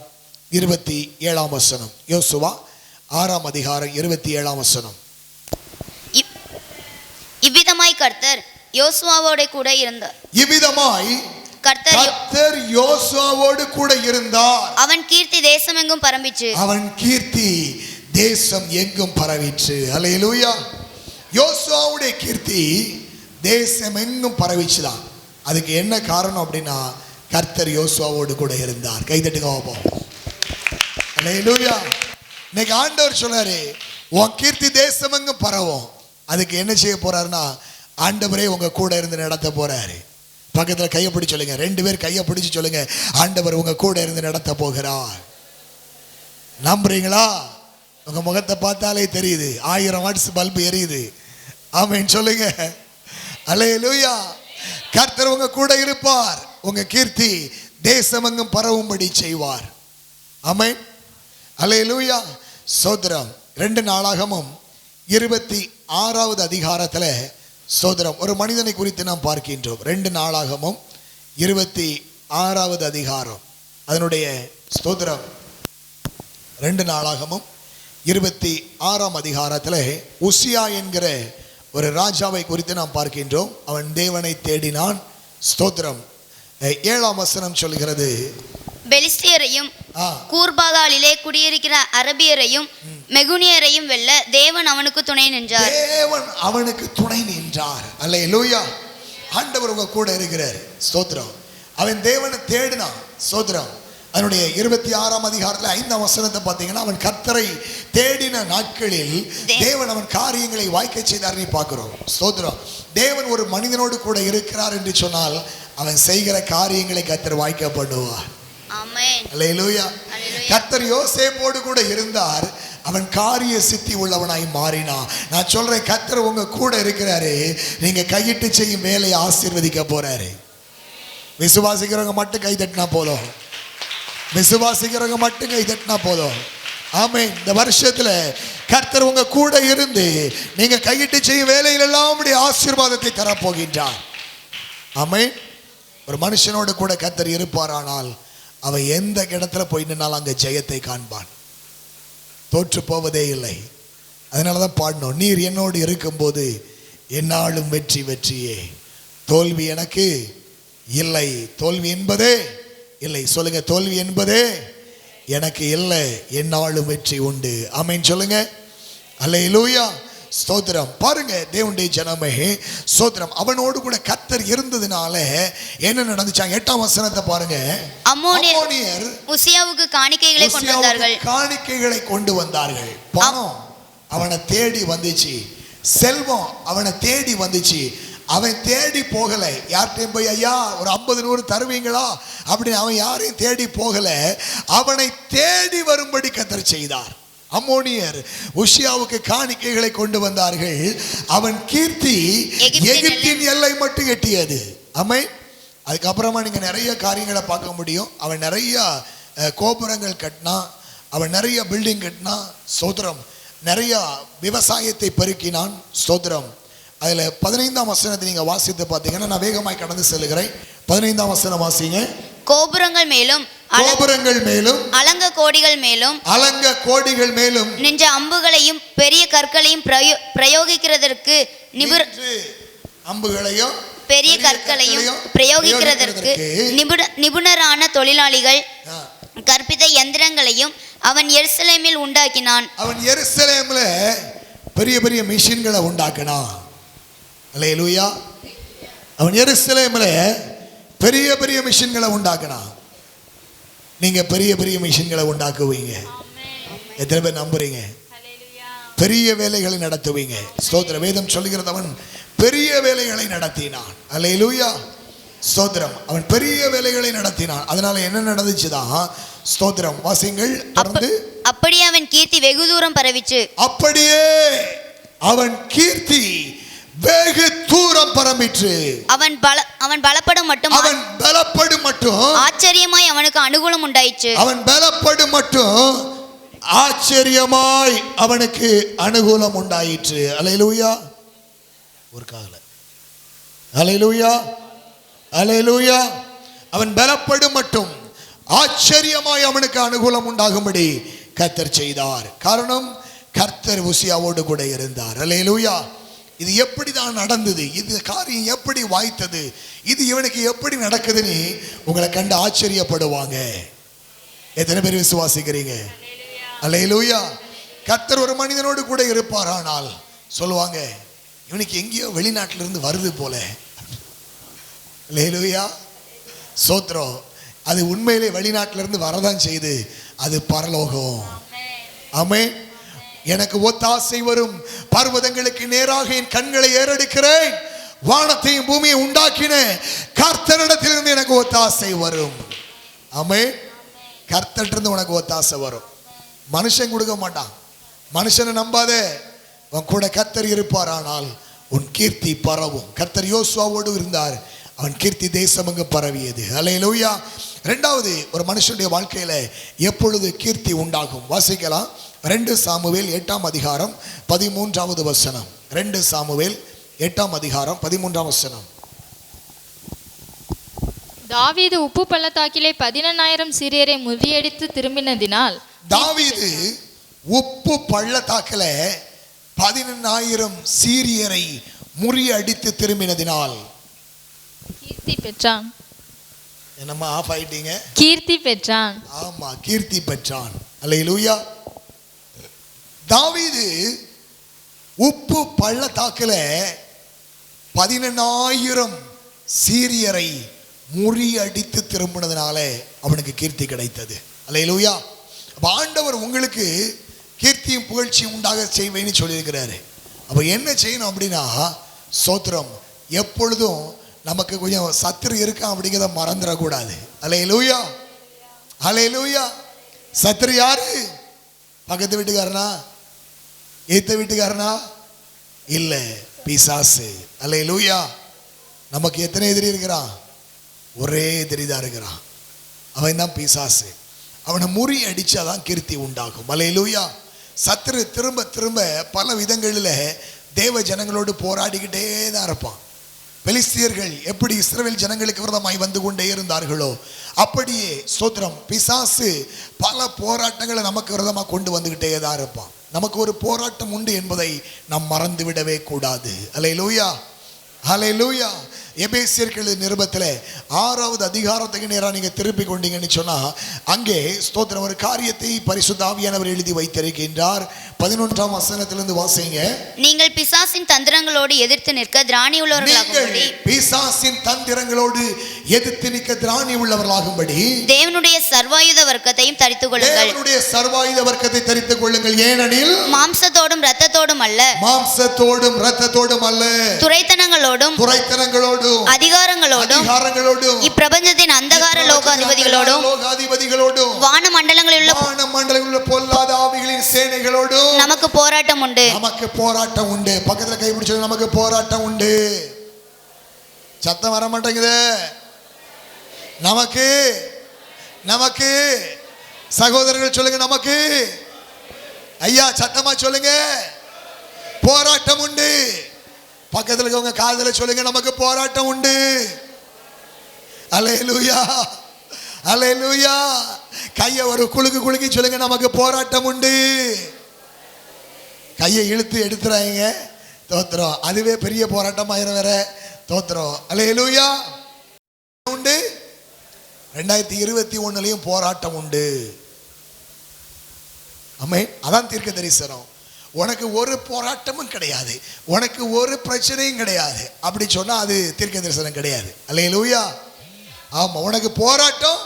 27ஆம் வசனம். யோசுவா 6ஆம் அதிகாரம் 27ஆம் வசனம். இவ்விதமாய் கர்த்தர் யோசுவாவோடு கூட இருந்தார். இவ்விதமாய் கர்த்தர் யோசுவாவோடு கூட இருந்தார். அவன் கீர்த்தி தேசம் எங்கும் பரம்பிச்சு. அவன் கீர்த்தி தேசம் எங்கும் பரவிச்சு. அல்லேலூயா. யோசுவாவுடைய கீர்த்தி தேசம் எங்கும் பரவிச்சுதான். அதுக்கு என்ன காரணம் அப்படின்னா, கர்த்தர் யோசுவாவோடு கூட இருந்தார். கைதட்டுங்க பாப்போம். அல்லேலூயா. இன்னைக்கு ஆண்டவர் சொல்றாரு, உன் கீர்த்தி தேசம் எங்கும் பரவும். அதுக்கு என்ன செய்ய போறாருன்னா, ஆண்டவரே உங்க கூட இருந்து நடத்த போறாரு. பக்கத்தில் கையை பிடிச்சு சொல்லுங்க, 2 பேர் கையை பிடிச்சு சொல்லுங்க, ஆண்டவர் உங்க கூட இருந்து நடத்த போகிறார். நம்புறீங்களா? உங்க முகத்தை பார்த்தாலே தெரியுது, 1000 வாட்ஸ் பல்பு எரியுது. ஆமென் சொல்லுங்க. அல்லேலூயா. கர்த்தர் உங்க கூட இருப்பார். உங்க கீர்த்தி தேசமெங்கும் பரவும்படி செய்வார். ஆமென். அல்லேலூயா. சோதரம் 2 நாளாகமும் 26வது அதிகாரத்தில் சோதரம் ஒரு மனிதனை குறித்து நாம் பார்க்கின்றோம். 2 நாளாகமும் 26வது அதிகாரம் அதனுடைய ஸ்தோத்திரம். 2 நாளாகமும் 26ஆம் அதிகாரத்தில் உசியா என்கிற ஒரு ராஜாவை குறித்து நாம் பார்க்கின்றோம். அவன் தேவனை தேடினான். ஸ்தோத்திரம். 7ஆம் வசனம் சொல்கிறது, பெலிஸ்தியரையும் கூர்பாகாலிலே குடியிருக்கிற அரபியரையும் மெகுனியரையும் வெல்ல தேவன் அவனுக்கு துணை நின்றார். தேவன் அவனுக்கு துணை நின்றார். அல்லேலூயா. ஆண்டவர் உங்க கூட இருக்கிறார். ஸ்தோத்திரம். அவன் தேவனை தேடினான். ஸ்தோத்திரம். அதனுடைய 26ஆம் அதிகாரத்தில் 5ஆம் வசனத்தை பார்த்தீங்கன்னா, அவன் கர்த்தரை தேடின நாட்களில் தேவன் அவன் காரியங்களை வாய்க்க செய்தார் பார்க்கிறோம். ஸ்தோத்திரம். தேவன் ஒரு மனிதனோடு கூட இருக்கிறார் என்று சொன்னால் அவன் செய்கிற காரியங்களை கர்த்தர் வாய்க்க பண்ணுவார். ஆமென். அல்லேலூயா. கர்த்தர் யோசேப்போடு கூட இருந்தார். அவன் காரிய சித்தி உள்ளவனாய் மாறினான். நான் சொல்றேன், கர்த்தர் உங்க கூட இருக்கிறாரு. நீங்க கையிட்டு செய்யும் வேலையை ஆசீர்வதிக்க போறாரு. விசுவாசிக்கிறவங்க மட்டும் கை தட்டினா போதும். விசுவாசிக்கிறவங்க மட்டும் கை தட்டினா போதும். ஆமென். இந்த வருஷத்துல கர்த்தர் உங்க கூட இருந்து நீங்க கையிட்டு செய்யும் வேலையில் எல்லாம் ஆசீர்வாதத்தை தரப்போகின்றார். ஆமென். ஒரு மனுஷனோடு கூட கர்த்தர் இருப்பாரானால் அவன் எந்த இடத்துல போய் நின்னாலும் அங்க ஜெயத்தை காண்பான். தோற்று போவதே இல்லை. அதனாலதான் பாடணும், நீர் என்னோடு இருக்கும்போது என்னாலும் வெற்றி வெற்றியே, தோல்வி எனக்கு இல்லை. தோல்வி என்பதே இல்லை. சொல்லுங்க, தோல்வி என்பதே எனக்கு இல்லை, என்னாலும் வெற்றி உண்டு. ஆமென் சொல்லுங்க. அல்லேலூயா. ஸ்தோத்திரம். பாருங்க தேவனுடைய ஜனமே, ஸ்தோத்திரம். அவனோடு கூட கர்த்தர் இருந்ததுனால என்ன நடந்துச்சாங்க? 8ஆம் வசனத்தை பாருங்க. அம்மோனியர் உசியாவுக்கு காணிக்கைகளை கொண்டு வந்தார்கள். காணிக்கைகளை கொண்டு வந்தார்கள். பணம் அவனை தேடி வந்துச்சு, செல்வம் அவனை தேடி வந்துச்சு. அவன் தேடி போகல. யார்கிட்டையும் போய் ஐயா ஒரு 50-100 தருவீங்களா அப்படின்னு அவன் யாரையும் தேடி போகல. அவனை தேடி வரும்படி கர்த்தர் செய்தார். அம்மோனியர் உசியாவுக்கு காணிக்கைகளை கொண்டு வந்தார்கள். அவன் கீர்த்தி எகிப்தின் எல்லை மட்டும் எட்டியது. ஆமென். அதுக்கப்புறமா நீங்க நிறைய காரியங்களை பார்க்க முடியும். அவன் நிறைய கோபுரங்கள் கட்டினான், அவன் நிறைய பில்டிங் கட்டினான். ஸ்தோத்திரம். நிறைய விவசாயத்தை பெருக்கினான். ஸ்தோத்திரம். அதுல 15ஆம் வசனத்தை நீங்க வாசித்து பார்த்தீங்கன்னா, நான் வேகமாய் கடந்து செல்கிறேன். 15ஆம் வசனம் வாசிங்க. கோபுரங்கள் மேலும் அலங்க கோடிகள் மேலும் நின்ற அம்புகளையும் பெரிய கற்களையும் பிரயோகிக்கிறதற்கு நிபுணரான தொழிலாளிகள் கற்பித்த யந்திரங்களையும் அவன் எருசலேமில் உண்டாக்கினான். அவன் எருசலேம்ல பெரிய பெரிய மிஷின்களை உண்டாக்கினான். அல்லேலூயா. அவன் எருசலேம்ல பெரிய பெரிய மிஷின்களை உண்டாக்கினான். நீங்க பெரிய பெரிய மிஷின்களை உண்டாக்குவீங்க. எத்தனை பேர் நம்புறீங்க? பெரிய வேலைகளை நடத்துவீங்க. ஸ்தோத்திரம். வேதம் சொல்லுகிறது, அவன் பெரிய வேலைகளை நடத்தினான். அல்லேலூயா. ஸ்தோத்திரம். அவன் பெரிய வேலைகளை நடத்தினான். அதனால என்ன நடந்துச்சுதான்? ஸ்தோத்திரம். வாசிங்கள். அப்படியே அவன் கீர்த்தி வெகு தூரம் பரவிச்சு. அப்படியே அவன் கீர்த்தி வெகு தூரம் பரம்பிற்று. அவன் பலப்படும் மட்டும் ஆச்சரியமாய் அவனுக்கு அனுகூலம் உண்டாயிற்று. அவன் பலப்படும் மட்டும் ஆச்சரியமாய் அவனுக்கு அனுகூலம் உண்டாயிற்று. அல்லேலூயா. ஒரு கால அல்லேலூயா. அல்லேலூயா. அவன் பலப்படும் மட்டும் ஆச்சரியமாய் அவனுக்கு அனுகூலம் உண்டாகும்படி கர்த்தர் செய்தார். காரணம், கர்த்தர் உசியாவோடு கூட இருந்தார். அல்லேலூயா. இது எப்படி தான் நடந்தது, இது காரியம் எப்படி வாய்த்தது, இது இவனுக்கு எப்படி நடக்குதுன்னு உங்களை கண்டு ஆச்சரியப்படுவாங்க. எத்தனை பேர் விசுவாசிக்கிறீங்க? அல்லேலூயா. கர்த்தர் ஒரு மனிதனோடு கூட இருப்பாரானால் சொல்லுவாங்க, இவனுக்கு எங்கேயோ வெளிநாட்டிலிருந்து வருது போல. அல்லேலூயா. சோத்ரம். அது உண்மையிலே வெளிநாட்டிலிருந்து வரதான் செய்து, அது பரலோகம். ஆமென். எனக்கு ஒத்தாசை வரும், பர்வதங்களுக்கு நேராக என் கண்களை ஏறெடுக்கிறேன், வானத்தையும் பூமியை உண்டாக்கின கர்த்தரிடத்திலிருந்து எனக்கு ஒத்தாசை வரும். ஆமென். கர்த்தரிடத்திலிருந்து உனக்கு ஒத்தாசை வரும். மனுஷன் கொடுக்க மாட்டான். மனுஷனை நம்பாதே. உன் கூட கர்த்தர் இருப்பாரானால் உன் கீர்த்தி பரவும். கர்த்தர் யோசுவாவோடு இருந்தார், அவன் கீர்த்தி தேசமெங்கு பரவியது. அல்லேலூயா. இரண்டாவது, ஒரு மனுஷனுடைய வாழ்க்கையில எப்பொழுது கீர்த்தி உண்டாகும்? வாசிக்கலாம். 2 சாமுவேல் 8ஆம் அதிகாரம் 13வது வசனம். 2 சாமுவேல் 8ஆம் அதிகாரம் 13ஆம் வசனம். தாவீது உப்பு பள்ளத்தாக்கிலே 14,000 சீரியரை முறியடித்து திரும்பினதினால், தாவீது உப்பு பள்ளத்தாக்கிலே 14,000 சீரியரை முறியடித்து திரும்பினதினால் கீர்த்தி பெற்றான். என்னம்மா ஆஃப் ஆயிட்டீங்க? கீர்த்தி பெற்றான். ஆமா, கீர்த்தி பெற்றான். அல்லேலூயா. தாவீது உப்பு பள்ளத்தாக்குல 11,000 சீரியரை முறியடித்து திரும்பினதுனால அவனுக்கு கீர்த்தி கிடைத்தது. அல்லேலூயா. ஆண்டவர் உங்களுக்கு கீர்த்தியும் புகழ்ச்சியும் உண்டாக செய்வேன்னு சொல்லியிருக்கிறாரு. அப்ப என்ன செய்யணும் அப்படின்னா, ஸ்தோத்திரம், எப்பொழுதும் நமக்கு கொஞ்சம் சத்துரு இருக்கான் அப்படிங்கிறத மறந்துடக்கூடாது. அல்லேலூயா, அல்லேலூயா. சத்துரு யாரு? பக்கத்து வீட்டுக்காரனா, ஏத்த வீட்டுக்காரனா? இல்ல, பிசாசு. அல்லேலூயா. நமக்கு எத்தனை எதிரி இருக்கிறான்? ஒரே எதிரி தான் இருக்கிறான், அவன் தான் பிசாசு. அவனை முறி அடிச்சாதான் கீர்த்தி உண்டாகும். அல்லேலூயா. சத்துரு திரும்ப திரும்ப பல விதங்களில் தேவ ஜனங்களோடு போராடிக்கிட்டே தான் இருப்பான். பெலிஸ்தியர்கள் எப்படி இஸ்ரவேல் ஜனங்களுக்கு விரோதமாய் வந்து கொண்டே இருந்தார்களோ அப்படியே ஸ்தோத்திரம், பிசாசு பல போராட்டங்களை நமக்கு விரோதமாக கொண்டு வந்துகிட்டே தான் இருப்பான். நமக்கு ஒரு போராட்டம் உண்டு என்பதை நாம் மறந்து விடவே கூடாது. அல்லேலூயா, அல்லேலூயா. எபேசியர்கள் நிருபத்தில் 6வது அதிகாரத்துக்கு நேராக நீங்க திருப்பி கொண்டீங்கன்னு சொன்னா, அங்கே ஸ்தோத்திரம் ஒரு காரியத்தை பரிசுத்த ஆவியானவர் எழுதி வைத்திருக்கின்றார். 11ஆம் வசனத்திலிருந்து வாசிங்க. நீங்கள் பிசாசின் தந்திரங்களோடு எதிர்த்து நிற்க திராணி உள்ளவர்களாகும்படி, பிசாசின் தந்திரங்களோடு எதிர்த்து நிற்க திராணி உள்ளவர்களாகும்படி தேவனுடைய சர்வாயுத வர்க்கத்தையும் தரித்துக் கொள்ளுங்கள். தேவனுடைய சர்வாயுத வர்க்கத்தை தரித்துக் கொள்ளுங்கள். ஏனெனில் மாம்சத்தோடும் இரத்தத்தோடும் அல்ல, மாம்சத்தோடும் இரத்தத்தோடும் அல்ல, துரைத்தனங்களோடும் அதிகாரங்களோடும் இப்பிரபஞ்சத்தின் அந்தகார லோகாதிபதிகளோடும் வானமண்டலங்களில் உள்ள பொல்லாத ஆவிகளின் சேனைகளோடும் நமக்கு போராட்டம் உண்டு. நமக்கு போராட்டம் உண்டு. பக்கத்துல கை பிடிச்சு, நமக்கு போராட்டம் உண்டு. சத்தம் வர மாட்டேங்குது. நமக்கு நமக்கு சகோதரர்கள் சொல்லுங்க, நமக்கு. ஐயா சத்தமா சொல்லுங்க, போராட்டம் உண்டு. பக்கத்துல இருக்கவங்க காதுல சொல்லுங்க, நமக்கு போராட்டம் உண்டு. அல்லேலூயா, அல்லேலூயா. கையை ஒரு குலுக்கி சொல்லுங்க, நமக்கு போராட்டம் உண்டு. கையை இழுத்து எடுத்துறாங்க, தோத்திரம். அதுவே பெரிய போராட்டம் ஆயிரம் வேற, தோத்திரம். அல்லேலூயா. உண்டு. 2021 போராட்டம் உண்டு. ஆமென். அதான் தீர்க்க தரிசனம். உனக்கு ஒரு போராட்டமும் கிடையாது, உனக்கு ஒரு பிரச்சனையும் கிடையாது அப்படி சொன்னா அது தீர்க்க தரிசனம் கிடையாது. அல்லேலூயா. ஆமா, உனக்கு போராட்டம்,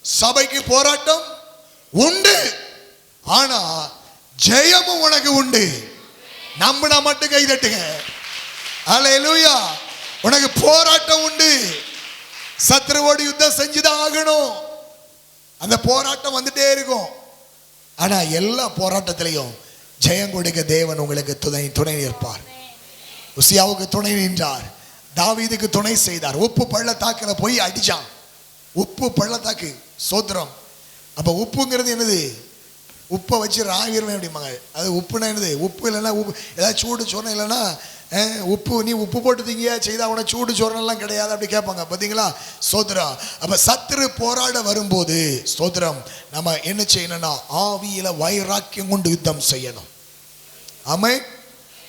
சபைக்கு போராட்டம் உண்டு, ஆனா ஜெயமும் உனக்கு உண்டு. நம்பினா மட்டும் கை தட்டுங்க. அல்லேலூயா. உனக்கு போராட்டம் உண்டு. சத்துருவோடு யுத்தம் செஞ்சுதான் ஆகணும். அந்த போராட்டம் வந்துட்டே இருக்கும். ஆனா எல்லா போராட்டத்திலையும் ஜெயம் கொடுக்க தேவன் உங்களுக்கு துணை நிற்பார். உசியாவுக்கு துணை நின்றார், தாவீதுக்கு துணை செய்தார். உப்பு பள்ளத்தாக்குல போய் அடிச்சான். உப்பு பள்ளத்தாக்கு, சோத்திரம். அப்ப உப்புங்கிறது என்னது? உப்பை வச்சு ராகிருவேன் அப்படிம்பாங்க. அது உப்புனா என்னது? உப்பு இல்லைன்னா உப்பு ஏதாவது சூடு சொன்ன, இல்லைன்னா உப்பு நீ உப்பு போட்டு திங்கியா செய்தா உனக்கு சூடு சொன்னெல்லாம் கிடையாது அப்படி கேட்பாங்க. பார்த்தீங்களா? ஸ்தோத்திரம். அப்ப சத்துரு போராட வரும்போது ஸ்தோத்திரம், நம்ம என்ன செய்யணும்னா ஆவியில வைராக்கியம் கொண்டு யுத்தம் செய்யணும். ஆமென்.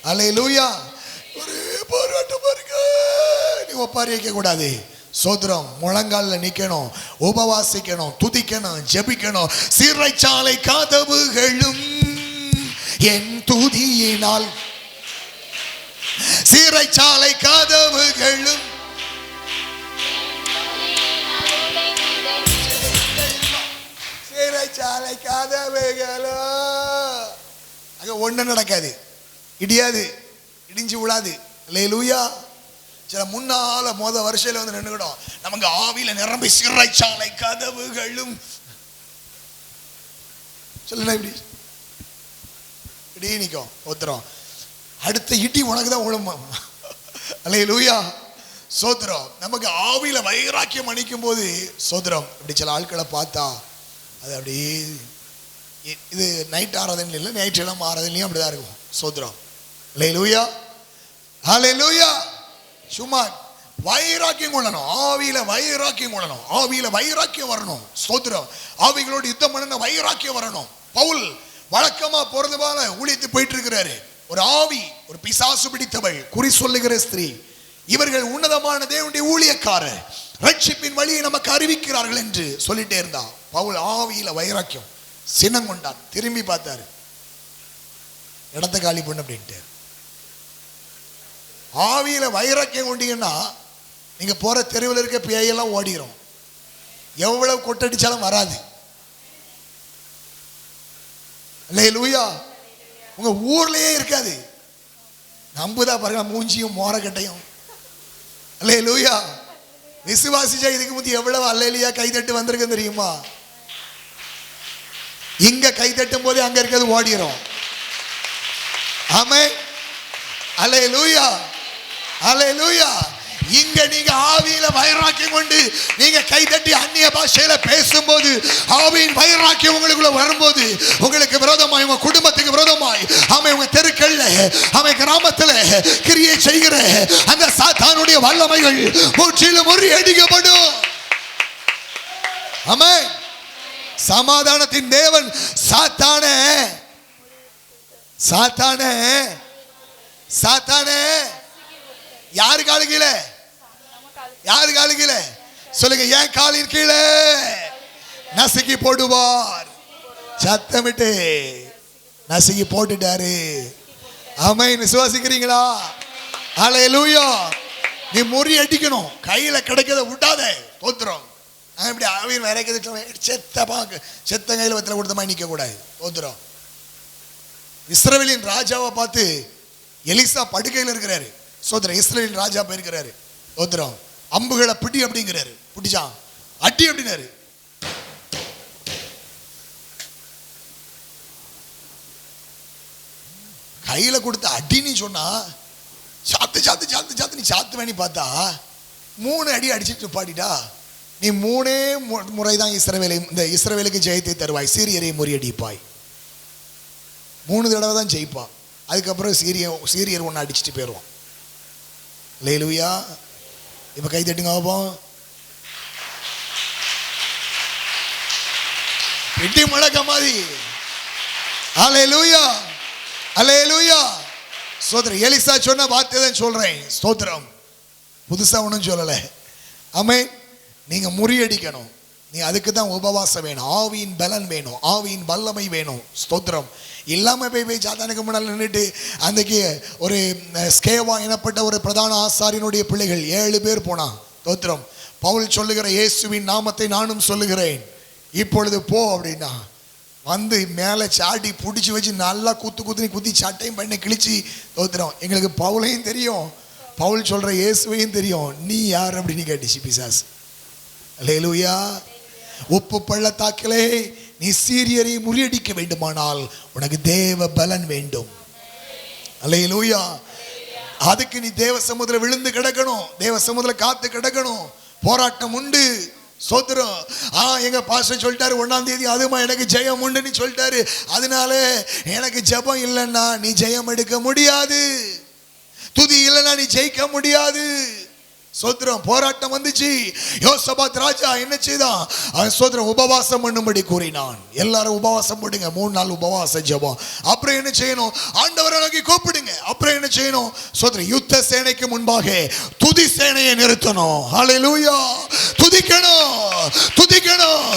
அல்லேலூயா. ஒரு போராட்டம் இருக்கு, நீ ஒப்பாரி வைக்க கூடாது. சோதரம், முழங்கால நிக்கணும், உபவாசிக்கணும், துதிக்கணும், ஜெபிக்கணும். சிறைச்சாலை கதவுகளும் என் துதியினால், சிறைச்சாலை கதவுகளும் சிறைச்சாலை கதவுகளும் அங்க ஒண்ணு நடக்காது, இடியாது, இடிஞ்சு விழாது. அல்லேலூயா. சில முன்னால வருஷத்துல வந்து நின்றுக்கிடும், நமக்கு ஆவியில நிரம்பி சிறைச்சாலை கதவுகளும் சொல்ல இப்படி இப்படி நிற்கும். ஒத்துறோம், அடுத்த இடி உனக்கு தான் விழுமா. அல்லேலூயா. சோத்திரம். நமக்கு ஆவியில வைராக்கியம் அணிக்கும் போது சோத்திரம், இப்படி சில ஆட்களை பார்த்தா அது அப்படி, இது நைட் ஆராதனை இல்லை, ஞாயிற்றுக்கிழமை ஆராதனையும் அப்படிதான் இருக்கும். சோத்திரம். அல்லேலூயா, அல்லேலூயா. சும்மா வைராக்கியம் கொள்ளணும், ஆவியில வைராக்கியம் கொள்ளணும், ஆவியில வைராக்கியம் வரணும். ஸ்தோத்திரம். ஆவிகளோடு யுத்தம் பண்ண வைராக்கியம் வரணும். பவுல் வழக்கமா போறது போல ஊழியத்து போயிட்டு இருக்கிறாரு. ஒரு ஆவி, ஒரு பிசாசு பிடித்தவள், குறி சொல்லுகிற ஸ்திரீ, இவர்கள் உன்னதமான தேவனுடைய ஊழியக்காரர், ரட்சிப்பின் வழியை நமக்கு அறிவிக்கிறார்கள் என்று சொல்லிட்டே இருந்தா. பவுல் ஆவியில வைராக்கியம் சின்னம் கொண்டார். திரும்பி பார்த்தாரு, இடத்த காலி பண்ணு அப்படின்ட்டு. ஆவியில வைராக்கியம் கொண்டீங்கன்னா நீங்க போற தெருவில் இருக்க பேயெல்லாம் ஓடிடும். எவ்வளவு கொட்டடிச்சாலும் வராது. அல்லேலூயா. உங்க ஊர்லயே இருக்காது. நம்புதா பாருங்க மூஞ்சியும் மோரக்கட்டையும். அல்லேலூயா. விசுவாசிச்சா இதுக்கு முந்தி எவ்வளவு அல்லேலூயா கைதட்டு வந்திருக்கு தெரியுமா? இங்க கைதட்டும் போது அங்க இருக்கிறது ஓடிரும். ஆமென். அல்லேலூயா. அல்லேலூயா. இங்க நீங்க ஆவியில வைராக்கியம் கொண்டு நீங்க கைதட்டி அந்நிய பாஷையில பேசும்போது, ஆவியின் வைராக்கியம் உங்களுக்குள்ள வரும்போது, உங்களுக்கு விரோதமாய், உங்க குடும்பத்துக்கு விரோதமாய், உங்க தெருக்கள்ல, கிராமத்துல கிரியை செய்கிற அந்த சாத்தானுடைய வல்லமைகள் முற்றிலும் முறியடிக்கப்படும். ஆமென். சமாதானத்தின் தேவன் சாத்தானே சாத்தானே சாத்தானே யாரு காலு கீழே? யாரு காலு கீழே? சொல்லுங்க. ஏன் காலின் கீழே நசுக்கி போடுவார். சத்தமிட்டு நசுக்கி போட்டுட்டாரு. ஆமென். விசுவாசிக்கிறீங்களா? அல்லேலூயா. நீ முறி அடிக்கணும். கையில கிடைக்கிறத விட்டாத. தோத்துறோம். இப்படி ஆவியின் வரைக்கிறது செத்த கையில் வத்திர கொடுத்த மாதிரி நிற்க கூடாது. தோத்துறோம். இஸ்ரவேலின் ராஜாவை பார்த்து எலிசா படுக்கையில் இருக்கிறாரு. சோதரன் இஸ்ரவேலின் ராஜா போயிருக்கிறாரு. சோதரம் அம்புகளை பிடி அப்படிங்கிறாரு. பிடிச்சான். அடி அப்படின்னாரு. கையில கொடுத்த அடின்னு சொன்னா சாத்து சாத்து சாத்து சாத்து நீ சாத்து வேணி பார்த்தா 3 அடி அடிச்சுட்டு பாடிட்டா. நீ 3 முறைதான் இந்த இஸ்ரவேலுக்கு ஜெயத்தை தருவாய். சீரியரை முறியடிப்பாய். 3 தடவை தான் ஜெயிப்பா. அதுக்கப்புறம் சீரியர் ஒன்று அடிச்சுட்டு போயிடுவான். அல்லேலூயா. இப்ப கை தட்டுங்க பாப்போம். இடி முழக்க மாதிரி. அல்லேலூயா. அல்லேலூயா. ஸ்தோத்திரம். எலிசா சொன்ன வார்த்தை தான் சொல்றேன். ஸ்தோத்திரம். புதுசா ஒன்றும் சொல்லலை. ஆமென். நீங்க முறியடிக்கணும். நீ அதுக்கு தான் உபவாசம் வேணும். ஆவியின் பலன் வேணும். ஆவியின் வல்லமை வேணும். ஸ்தோத்திரம். இல்லாம போய் சாத்தானுக்கு முன்னால் நின்றுட்டு அன்றைக்கு ஒரு ஸ்கேவா எனப்பட்ட ஒரு பிரதான ஆசாரியனுடைய பிள்ளைகள் 7 பேர் போனான். ஸ்தோத்திரம். பவுல் சொல்லுகிற இயேசுவின் நாமத்தை நானும் சொல்லுகிறேன், இப்பொழுது போ அப்படின்னா வந்து மேலே சாட்டி பிடிச்சி வச்சு நல்லா குத்தி சட்டையும் பண்ணி கிழிச்சு. ஸ்தோத்திரம். எங்களுக்கு பவுலையும் தெரியும், பவுல் சொல்ற இயேசுவையும் தெரியும். நீ யார் அப்படின்னு கேட்டுச்சு பிசாசு. அல்லேலூயா. உப்பு பள்ளத்தாக்கிலே நீ சீரியரை முறியடிக்க வேண்டுமானால் உனக்கு தேவ பலன் வேண்டும். அல்லேலூயா. அதுக்கு நீ தேவ சமுத்திரம் விழுந்து கிடக்கணும். தேவ சமுத்திரம் காத்து கிடக்கணும். போராட்டம் உண்டு. சோத்திரம். எங்க பாஸ்டர் சொல்லிட்டாரு 1ஆம் தேதி அதுமா எனக்கு ஜெயம் உண்டுன்னு சொல்லிட்டாரு. அதனால எனக்கு ஜெபம் இல்லைன்னா நீ ஜெயம் எடுக்க முடியாது. துதி இல்லைன்னா நீ ஜெயிக்க முடியாது. சோத்திரம். போராட்டம் வந்துச்சு. யோசபாத் ராஜா என்ன செய்தான்? சோத்திரம் உபவாசம் பண்ணும்படி கூறினான். எல்லாரும் உபவாசம் பண்ணுங்க. 3 நாள் உபவாச ஜெபம். அப்புறம் என்ன செய்யணும்? ஆண்டவரை நோக்கி கூப்பிடுங்க. அப்புறம் என்ன செய்யணும்? சோத்திரம். யுத்த சேனைக்கு முன்பாக துதி சேனையை நிறுத்தணும். ஹல்லேலூயா. துதிக்கணும், துதிக்கணும்,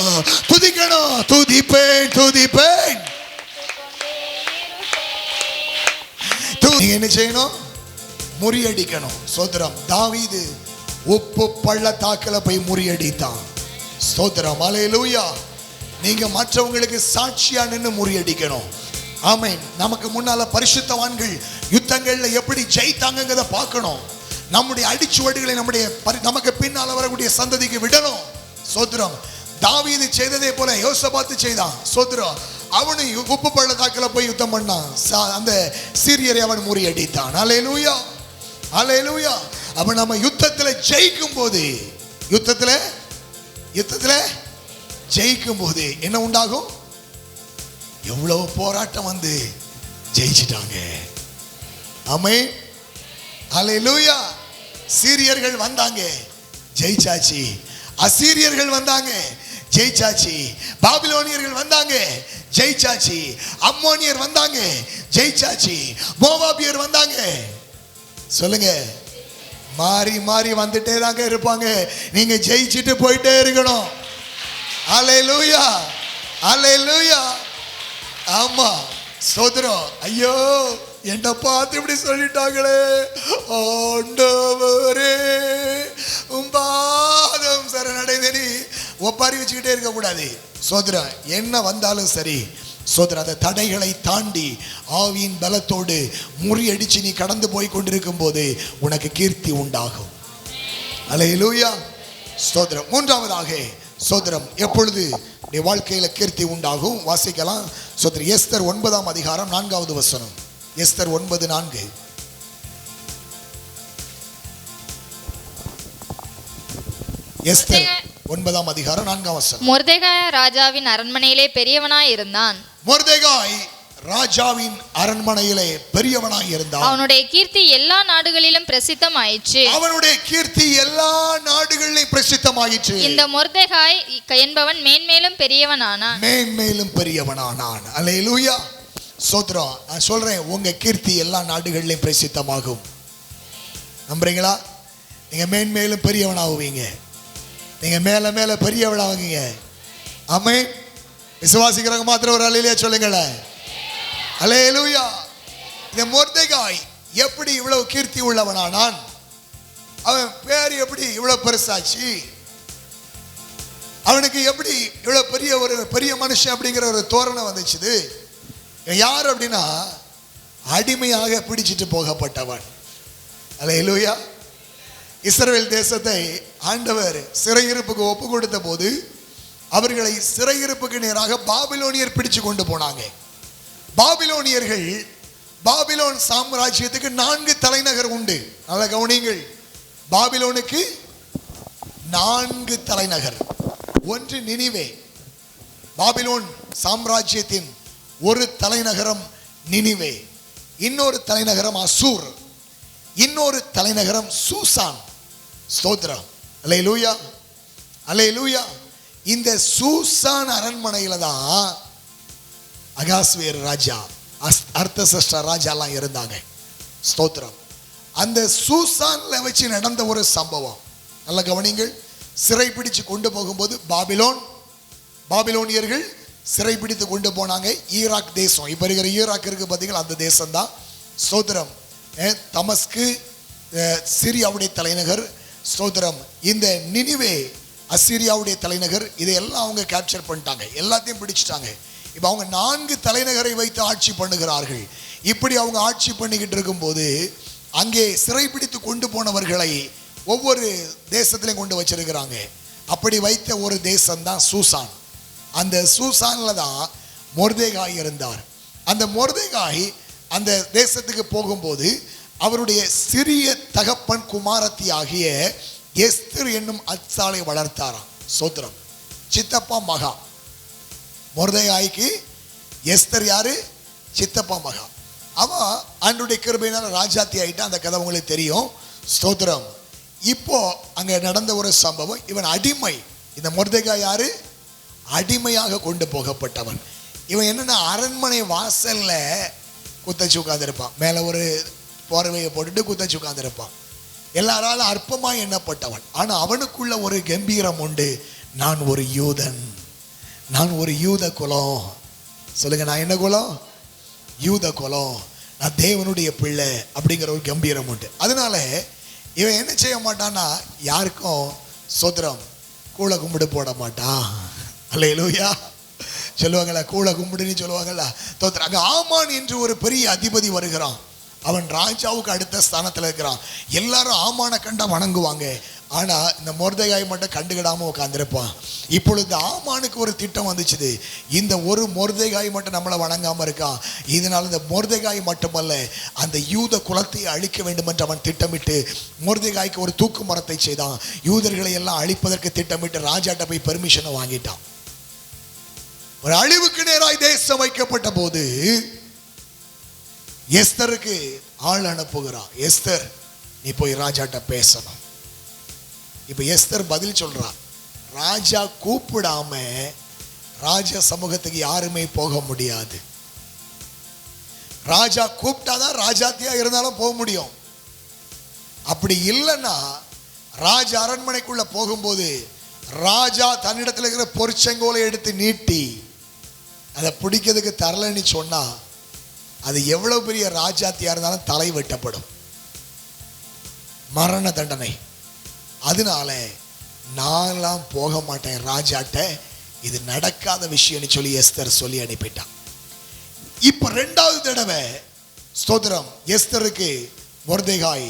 துதிக்கணும். துதிப்பேன், துதிப்பேன். நீங்க என்ன செய்யணும்? முறியடிக்கணும். சோத்திரம். தாவீது உப்பு பள்ளத்தாக்கில் போய் முறியடித்தான். ஸ்தோத்திரம். அல்லேலூயா. நீங்க மற்றவங்களுக்கு சாட்சியா நின்று முறியடிக்கணும். ஆமென். நமக்கு முன்னால பரிசுத்தவான்கள் யுத்தங்கள்ல எப்படி ஜெயித்தாங்கங்கிறத பார்க்கணும். நம்முடைய அடிச்சுவடுகளை நமக்கு பின்னால் வரக்கூடிய சந்ததிக்கு விடணும். ஸ்தோத்திரம். தாவீது செய்ததே போல யோசபாத்து செய்தான். ஸ்தோத்திரம். அவனு உப்பு பள்ளத்தாக்கில் போய் யுத்தம் பண்ணான். அந்த சீரியரை அவன் முறியடித்தான். அல்லேலூயா. அல்லேலூயா. அப்ப நம்ம யுத்தத்துல ஜெயிக்கும் போது ஜெயிக்கும் போது என்ன உண்டாகும்? எவ்வளவு போராட்டம் வந்து ஜெயிச்சிட்டாங்க. ஆமென். அல்லேலூயா. சீரியர்கள் வந்தாங்க, ஜெயிச்சாச்சு. அசீரியர்கள் வந்தாங்க, ஜெயிச்சாச்சு. பாபிலோனியர்கள் வந்தாங்க, ஜெயிச்சாச்சு. அம்மோனியர் வந்தாங்க, ஜெயிச்சாச்சு. மோவாபியர் வந்தாங்க. சொல்லுங்க. மாறி மாறி வந்துட்டே தாங்க இருப்பாங்க. நீங்க ஜெயிச்சிட்டு போயிட்டே இருக்கணும். அல்லேலூயா. அல்லேலூயா. ஆமா. ஸ்தோத்திரம். ஐயோ என்ன பார்த்து இப்படி சொல்லிட்டாங்களே, ஆண்டவரே உம் பாதம் சரணடைந்தேனி. ஒப்பாரி வச்சுக்கிட்டே இருக்க கூடாது. ஸ்தோத்திரம். என்ன வந்தாலும் சரி ஸ்தோத்திரம், அந்த தடைகளை தாண்டி ஆவியின் பலத்தோடு முறியடிச்சு நீ கடந்து போய் கொண்டிருக்கும் போது உனக்கு கீர்த்தி உண்டாகும். அல்லேலூயா. ஸ்தோத்திரம். மூன்றாவதாக ஸ்தோத்திரம், எப்பொழுது உடைய வாழ்க்கையில கீர்த்தி உண்டாகும்? வாசிக்கலாம். ஸ்தோத்திரம். எஸ்தர் 9ஆம் அதிகாரம் 4வது வசனம். எஸ்தர் 9:4. எஸ்தர் 9ஆம் அதிகாரம் 4ஆம் வசனம். மொர்தெகாய் ராஜாவின் அரண்மனையிலே பெரியவனாய் இருந்தான். மொர்தெகாய் ராஜாவின் அரண்மனையிலே பெரியவனாய் இருந்தான். அவனுடைய கீர்த்தி எல்லா நாடுகளிலும் பிரசித்தமாயிற்று. அவனுடைய கீர்த்தி எல்லா நாடுகளிலும் பிரசித்தமாயிற்று. இந்த மொர்தெகாய் என்பவன் மேன்மேலும் பெரியவனானான். மேன்மேலும் பெரியவனானான். அல்லேலூயா. ஸ்தோத்திரம். நான் சொல்றேன், உங்க கீர்த்தி எல்லா நாடுகளிலும் பிரசித்தமாகும். நம்புறீங்களா? நீங்க மேன்மேலும் பெரியவனாகுவீங்க. நீங்க மேல மேல பெரியவனாகுவீங்க. ஆமென். விசுவாசிக்கிறவங்க மாத்திரம் ஒரு அல்லேலூயா சொல்லுங்களேன். அல்லேலூயா. இந்த மொர்தெகாய் எப்படி இவ்வளவு கீர்த்தி உள்ளவனானான்? அவன் பேர் எப்படி இவ்வளவு பெருசாச்சு? அவனுக்கு எப்படி இவ்வளவு பெரிய ஒரு பெரிய மனுஷன் அப்படிங்கிற ஒரு தோரணை வந்துச்சுது? யார் அப்படின்னா, அடிமையாக பிடிச்சிட்டு போகப்பட்டவன். அல்லேலூயா. இஸ்ரவேல் தேசத்தை ஆண்டவர் சிறையிருப்புக்கு ஒப்பு கொடுத்த போது அவர்களை சிறையிருப்புக்கு நேராக பாபிலோனியர் பிடிச்சு கொண்டு போனாங்க. பாபிலோனியர்கள், பாபிலோன் சாம்ராஜ்யத்துக்கு 4 தலைநகர் உண்டு. நல்ல கவனிங்கள். பாபிலோனுக்கு 4 தலைநகர். ஒன்று நினிவே. பாபிலோன் சாம்ராஜ்யத்தின் ஒரு தலைநகரம் நினிவே. இன்னொரு தலைநகரம் அசூர். இன்னொரு தலைநகரம் சூசான். ஸ்தோத்திரம். அல்லேலூயா. அல்லேலூயா. இந்த சூசான் அரண்மனையில தான் அகாஸ்வேர் ராஜா, அர்த்தசஷ்ட ராஜாலாம் இருந்தாங்க. ஸ்தோத்திரம். அந்த சூசான்ல வச்சு நடந்த ஒரு சம்பவம் நல்ல கவனிங்கள். சிறை பிடிச்சு கொண்டு போகும்போது பாபிலோனியர்கள் சிறை பிடித்து கொண்டு போனாங்க. ஈராக் தேசம், இப்ப இருக்கிற ஈராக் இருக்கு பார்த்தீங்களா, அந்த தேசம் தான். ஸ்தோத்திரம். தமஸ்கு சிரியாவுடைய தலைநகர். ஸ்தோத்திரம். இந்த நினிவே அசிரியாவுடைய தலைநகர். இதையெல்லாம் அவங்க கேப்சர் பண்ணிட்டாங்க, எல்லாத்தையும் பிடிச்சிட்டாங்க. இப்போ அவங்க 4 தலைநகரை வைத்து ஆட்சி பண்ணுகிறார்கள். இப்படி அவங்க ஆட்சி பண்ணிக்கிட்டு இருக்கும்போது அங்கே சிறைப்பிடித்து கொண்டு போனவர்களை ஒவ்வொரு தேசத்திலையும் கொண்டு வச்சிருக்கிறாங்க. அப்படி வைத்த ஒரு தேசம்தான் சூசான். அந்த சூசான்ல தான் மொர்தெகாய் இருந்தார். அந்த மொர்தெகாய் அந்த தேசத்துக்கு போகும்போது அவருடைய சிறிய தகப்பன் குமாரத்தி ஆகிய எஸ்தர் என்னும் அச்சாலை வளர்த்தாராம். சோத்திரம். சித்தப்பா மகா. மொர்தெகாய்க்கு எஸ்தர் யாரு? சித்தப்பா மகா. அவன் ஆண்டவருடைய கிருபையினால ராஜாத்தி ஆயிட்டா. அந்த கதை உங்களுக்கு தெரியும். ஸ்தோத்திரம். இப்போ அங்க நடந்த ஒரு சம்பவம். இவன் அடிமை. இந்த மொர்தெகாய் யாரு? அடிமையாக கொண்டு போகப்பட்டவன். இவன் என்னன்னா அரண்மனை வாசல்ல குத்தச்சு உட்கார்ந்திருப்பான். மேல ஒரு போர்வையை போட்டுட்டு குத்தச்சு உட்கார்ந்திருப்பான். எல்லாராலும் அற்பமா எண்ணப்பட்டவன். ஆனா அவனுக்குள்ள ஒரு கம்பீரம் உண்டு. நான் ஒரு யூதன், நான் ஒரு யூத குலம். சொல்லுங்க, நான் என்ன குலம்? யூத குலம். நான் தேவனுடைய பிள்ளை அப்படிங்கிற ஒரு கம்பீரம் உண்டு. அதனால இவன் என்ன செய்ய மாட்டான்னா, யாருக்கும் சோத்திரம் கூழ கும்பிடு போட மாட்டான். அல்லேலூயா. சொல்லுவாங்களா, கூழ கும்பிடுன்னு சொல்லுவாங்களா. தோத்திரம். அங்க ஆமான் என்று ஒரு பெரிய அதிபதி வருகிறான். அவன் ராஜாவுக்கு அடுத்த ஸ்தானத்தில் இருக்கிறான். எல்லாரும் ஆமான கண்டா வணங்குவாங்க. ஆனா இந்த மொர்தெகாய் மட்டும் கண்டுக்கிடாம உட்கார்ந்திருப்பான். இப்பொழுது ஆமானுக்கு ஒரு திட்டம் வந்துச்சுது. இந்த ஒரு மொர்தெகாய் மட்டும் நம்மளை வணங்காம இருக்கான். இதனால இந்த மொர்தெகாய் மட்டுமல்ல, அந்த யூத குலத்தை அழிக்க வேண்டும் என்று அவன் திட்டமிட்டு மொர்தெகாய்க்கு ஒரு தூக்கு மரத்தை செய்தான். யூதர்களை எல்லாம் அழிப்பதற்கு திட்டமிட்டு ராஜாட்ட போய் பெர்மிஷனை வாங்கிட்டான். ஒரு அழிவுக்கு நேராய் தேசம் வைக்கப்பட்ட போது எஸ்தருக்கு ஆள் அனுப்புகிறான். எஸ்தர், நீ போய் ராஜாட்ட பேசணும். இப்ப எஸ்தர் பதில் சொல்றா. ராஜா கூப்பிடாம ராஜா சமூகத்துக்கு யாருமே போக முடியாது. ராஜா கூப்பிட்டாதான் ராஜாத்தியா இருந்தாலும் போக முடியும். அப்படி இல்லைன்னா ராஜா அரண்மனைக்குள்ள போகும்போது ராஜா தன்னிடத்தில் இருக்கிற பொற்செங்கோலை எடுத்து நீட்டி அதை பிடிக்கிறதுக்கு தரலன்னு சொன்னா அது எவ்வளவு பெரிய ராஜாத்தியா இருந்தாலும் தலை வெட்டப்படும், மரண தண்டனை. அதனால நான்லாம் போக மாட்டேன் ராஜாட்ட, இது நடக்காத விஷயம்னு சொல்லி எஸ்தர் சொல்லி அனுப்பிட்டான். இப்ப 2வது தடவை ஸ்தோத்திரம் எஸ்தருக்கு மொர்தெகாய்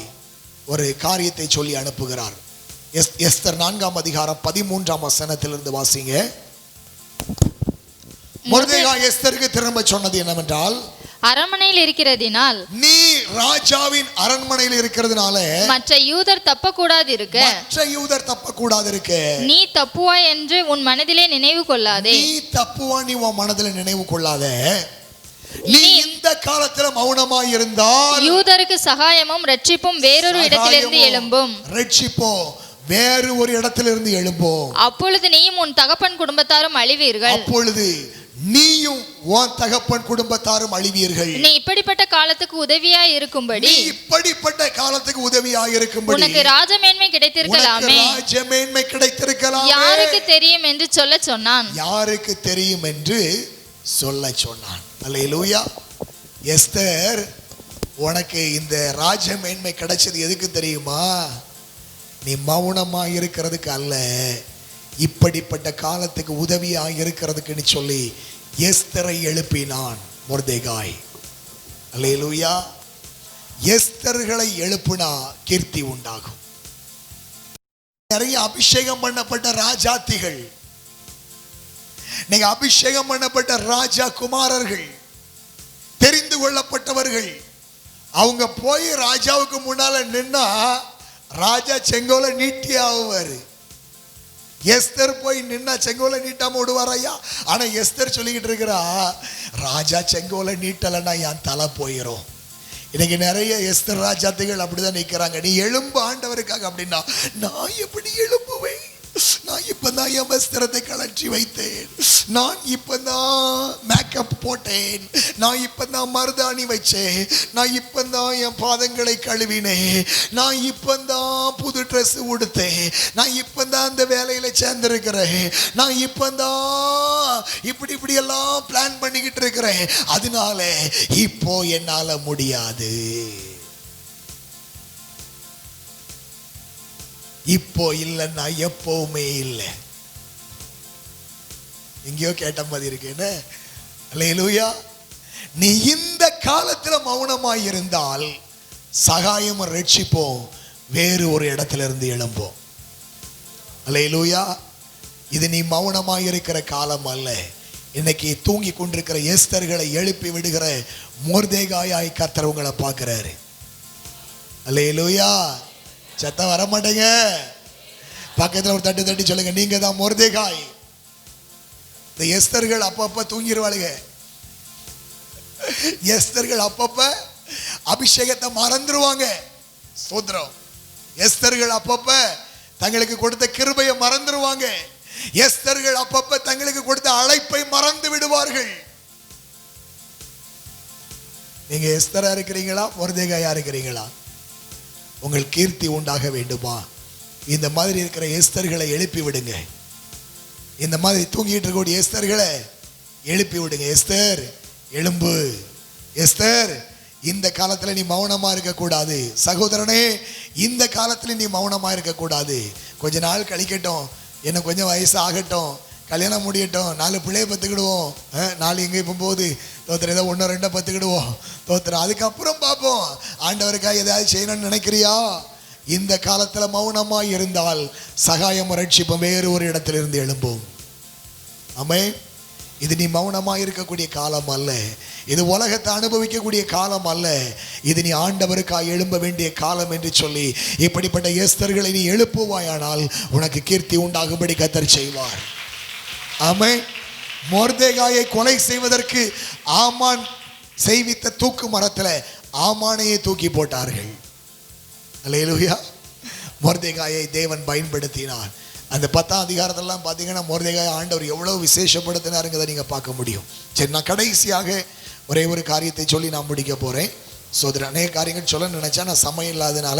ஒரு காரியத்தை சொல்லி அனுப்புகிறார். எஸ்தர் 4ஆம் அதிகாரம் 13ஆம் வசனத்திலிருந்து வாசிங்க. மொர்தெகாய் எஸ்தருக்கு திரும்ப சொன்னது என்னவென்றால், அரண்மனையில் இருக்கிறதினால், நீ ராஜாவின் அரண்மனையில் இருக்கிறதுனால மற்ற யூதர் தப்பக்கூடாது இருக்க, மற்ற யூதர் தப்பக்கூடாது இருக்க, நீ தப்புவாய் என்று உன் மனதிலே நினைவு கொள்ளாதே. நீ தப்புவா நீ உன் மனதில் நினைவு கொள்ளாத. நீ இந்த காலத்துல மௌனமாய் இருந்தால் யூதருக்கு சகாயமும் ரட்சிப்பும் வேறொரு இடத்திலிருந்து எழும்பும். ரட்சிப்போ வேறு ஒரு இடத்திலிருந்து எழும்பும். அப்பொழுது நீயும் உன் தகப்பன் குடும்பத்தாரும் அழிவீர்கள். அப்பொழுது நீயும் உன் தகப்பன் குடும்பத்தாரும் அழிவீர்கள். நீ இப்படிப்பட்ட காலத்துக்கு உதவியாய் இருக்கும்படி, நீ இப்படிப்பட்ட காலத்துக்கு உதவியாய் இருக்கும்படி உனக்கு ராஜமேன்மை கிடைத்திருக்கலாமே, ராஜமேன்மை கிடைத்திருக்கலாமே, யாருக்கு தெரியும் என்று சொல்ல சொன்னான். யாருக்கு தெரியும் என்று சொல்ல சொன்னான். அல்லேலூயா. எஸ்தர், உனக்கு இந்த ராஜமேன்மை கிடைச்சது எதுக்கு தெரியுமா? நீ மௌனமா இருக்கிறதுக்கு அல்ல, இப்படிப்பட்ட காலத்துக்கு உதவியாக இருக்கிறதுக்குன்னு சொல்லி எஸ்தரை எழுப்பினான் மொர்தெகாய். அல்லேலூயா. எஸ்தர்களை எழுப்புனா கீர்த்தி உண்டாகும். நிறைய அபிஷேகம் பண்ணப்பட்ட ராஜாத்திகள், நீங்க அபிஷேகம் பண்ணப்பட்ட ராஜா குமாரர்கள், தெரிந்து கொள்ளப்பட்டவர்கள், அவங்க போய் ராஜாவுக்கு முன்னால நின்னா ராஜா செங்கோலை நீட்டி ஆகுவாரு. எஸ்தர் போய் நின்னா செங்கோலை நீட்டாம விடுவார் ஐயா. ஆனா எஸ்தர் சொல்லிக்கிட்டு இருக்கிறா, ராஜா செங்கோலை நீட்டலைன்னா என் தலை போயிடும். இன்னைக்கு நிறைய எஸ்தர் ராஜாத்திகள் அப்படிதான் நிற்கிறாங்க. நீ எழும்பு ஆண்டவருக்காக அப்படின்னா, நான் எப்படி எழும்புவேன்? நான் இப்பதான் என் வஸ்திரத்தை கழற்றி வைத்தேன், நான் இப்பதான் மேக்கப் போட்டேன், நான் இப்பதான் மருதாணி வச்சேன், நான் இப்பதான் என் பாதங்களை கழுவினேன், நான் இப்பதான் புது ட்ரெஸ் உடுத்தேன், நான் இப்பதான் அந்த வேலையில சேர்ந்திருக்கிறேன், நான் இப்பதான் இப்படி எல்லாம் பிளான் பண்ணிக்கிட்டு இருக்கிறேன், அதனால இப்போ என்னால முடியாது. இப்போ இல்லைன்னா எப்பவுமே இல்லை. எங்கேயோ கேட்ட மாதிரி இருக்கேன்னு. அல்லேலூயா. நீ இந்த காலத்துல மௌனமாய் இருந்தால் சகாயம் ரட்சிப்போம் வேறு ஒரு இடத்துல இருந்து எழும்போம். அல்லேலூயா. இது நீ மௌனமாய் இருக்கிற காலம் அல்ல. இன்னைக்கு தூங்கி கொண்டிருக்கிற எஸ்தர்களை எழுப்பி விடுகிற மொர்தெகாயாய் கர்த்தர் உங்களை பார்க்கிறாரு. அல்லேலூயா. சத்தம் வர மாட்டேங்க. பக்கத்தில் ஒரு தட்டு தட்டி சொல்லுங்க, நீங்க தான் மொர்தெகாய். இந்த எஸ்தர்கள் அப்பப்ப தூங்கிடுவாளுங்க. எஸ்தர்கள் அப்பப்ப அபிஷேகத்தை மறந்துடுவாங்க. சோத்ரம். எஸ்தர்கள் அப்பப்ப தங்களுக்கு கொடுத்த கிருபையை மறந்துடுவாங்க. எஸ்தர்கள் அப்பப்ப தங்களுக்கு கொடுத்த அழைப்பை மறந்து விடுவார்கள். நீங்க எஸ்தரா இருக்கிறீங்களா, மொர்தெகாயா இருக்கிறீங்களா? உங்கள் கீர்த்தி உண்டாக வேண்டுமா? இந்த மாதிரி இருக்கிற எஸ்தர்களை எழுப்பி விடுங்க. இந்த மாதிரி தூங்கிட்டு இருக்கக்கூடிய எஸ்தர்களை எழுப்பி விடுங்க. எஸ்தர் எழும்பு. எஸ்தர், இந்த காலத்துல நீ மௌனமா இருக்க கூடாது. சகோதரனே, இந்த காலத்துல நீ மௌனமா இருக்க கூடாது. கொஞ்ச நாள் கழிக்கட்டும், என்ன கொஞ்சம் வயசு ஆகட்டும், கல்யாணம் முடியட்டும், 4 பிள்ளைய பத்துக்கிடுவோம், 4 எங்கே இப்போ போகுது, தோத்திரம் ஏதோ 1 2 பத்துக்கிடுவோம், தோத்திரம் அதுக்கப்புறம் பார்ப்போம். ஆண்டவருக்காக ஏதாவது செய்யணும்னு நினைக்கிறியா? இந்த காலத்துல மௌனமா இருந்தால் சகாயம் ரட்சிப்பும் வேறு ஒரு இடத்திலிருந்து எழும்பும். ஆமென். இது நீ மௌனமா இருக்கக்கூடிய காலம் அல்ல. இது உலகத்தை அனுபவிக்கக்கூடிய காலம் அல்ல. இது நீ ஆண்டவருக்காக எழும்ப வேண்டிய காலம் என்று சொல்லி இப்படிப்பட்ட எஸ்தர்களை நீ எழுப்புவாயானால் உனக்கு கீர்த்தி உண்டாகும்படி கர்த்தர் செய்வார். ஆமென். மொர்தெகாயை கொலை செய்வதற்கு ஆமான் செய்வித்த தூக்கு மரத்தில் ஆமானையை தூக்கி போட்டார்கள். அல்லேலூயா. மொர்தெகாயை தேவன் பயன்படுத்தினார். அந்த 10ஆம் அதிகாரத்திலாம் பார்த்தீங்கன்னா மொர்தெகாயை ஆண்டவர் எவ்வளவு விசேஷப்படுத்தினாருங்கிறத நீங்கள் பார்க்க முடியும். சரி, நான் கடைசியாக ஒரே ஒரு காரியத்தை சொல்லி நான் முடிக்க போகிறேன். சோதரன், அநேக காரியங்கள் சொல்ல நினைச்சா நான் சமயம் இல்லாதனால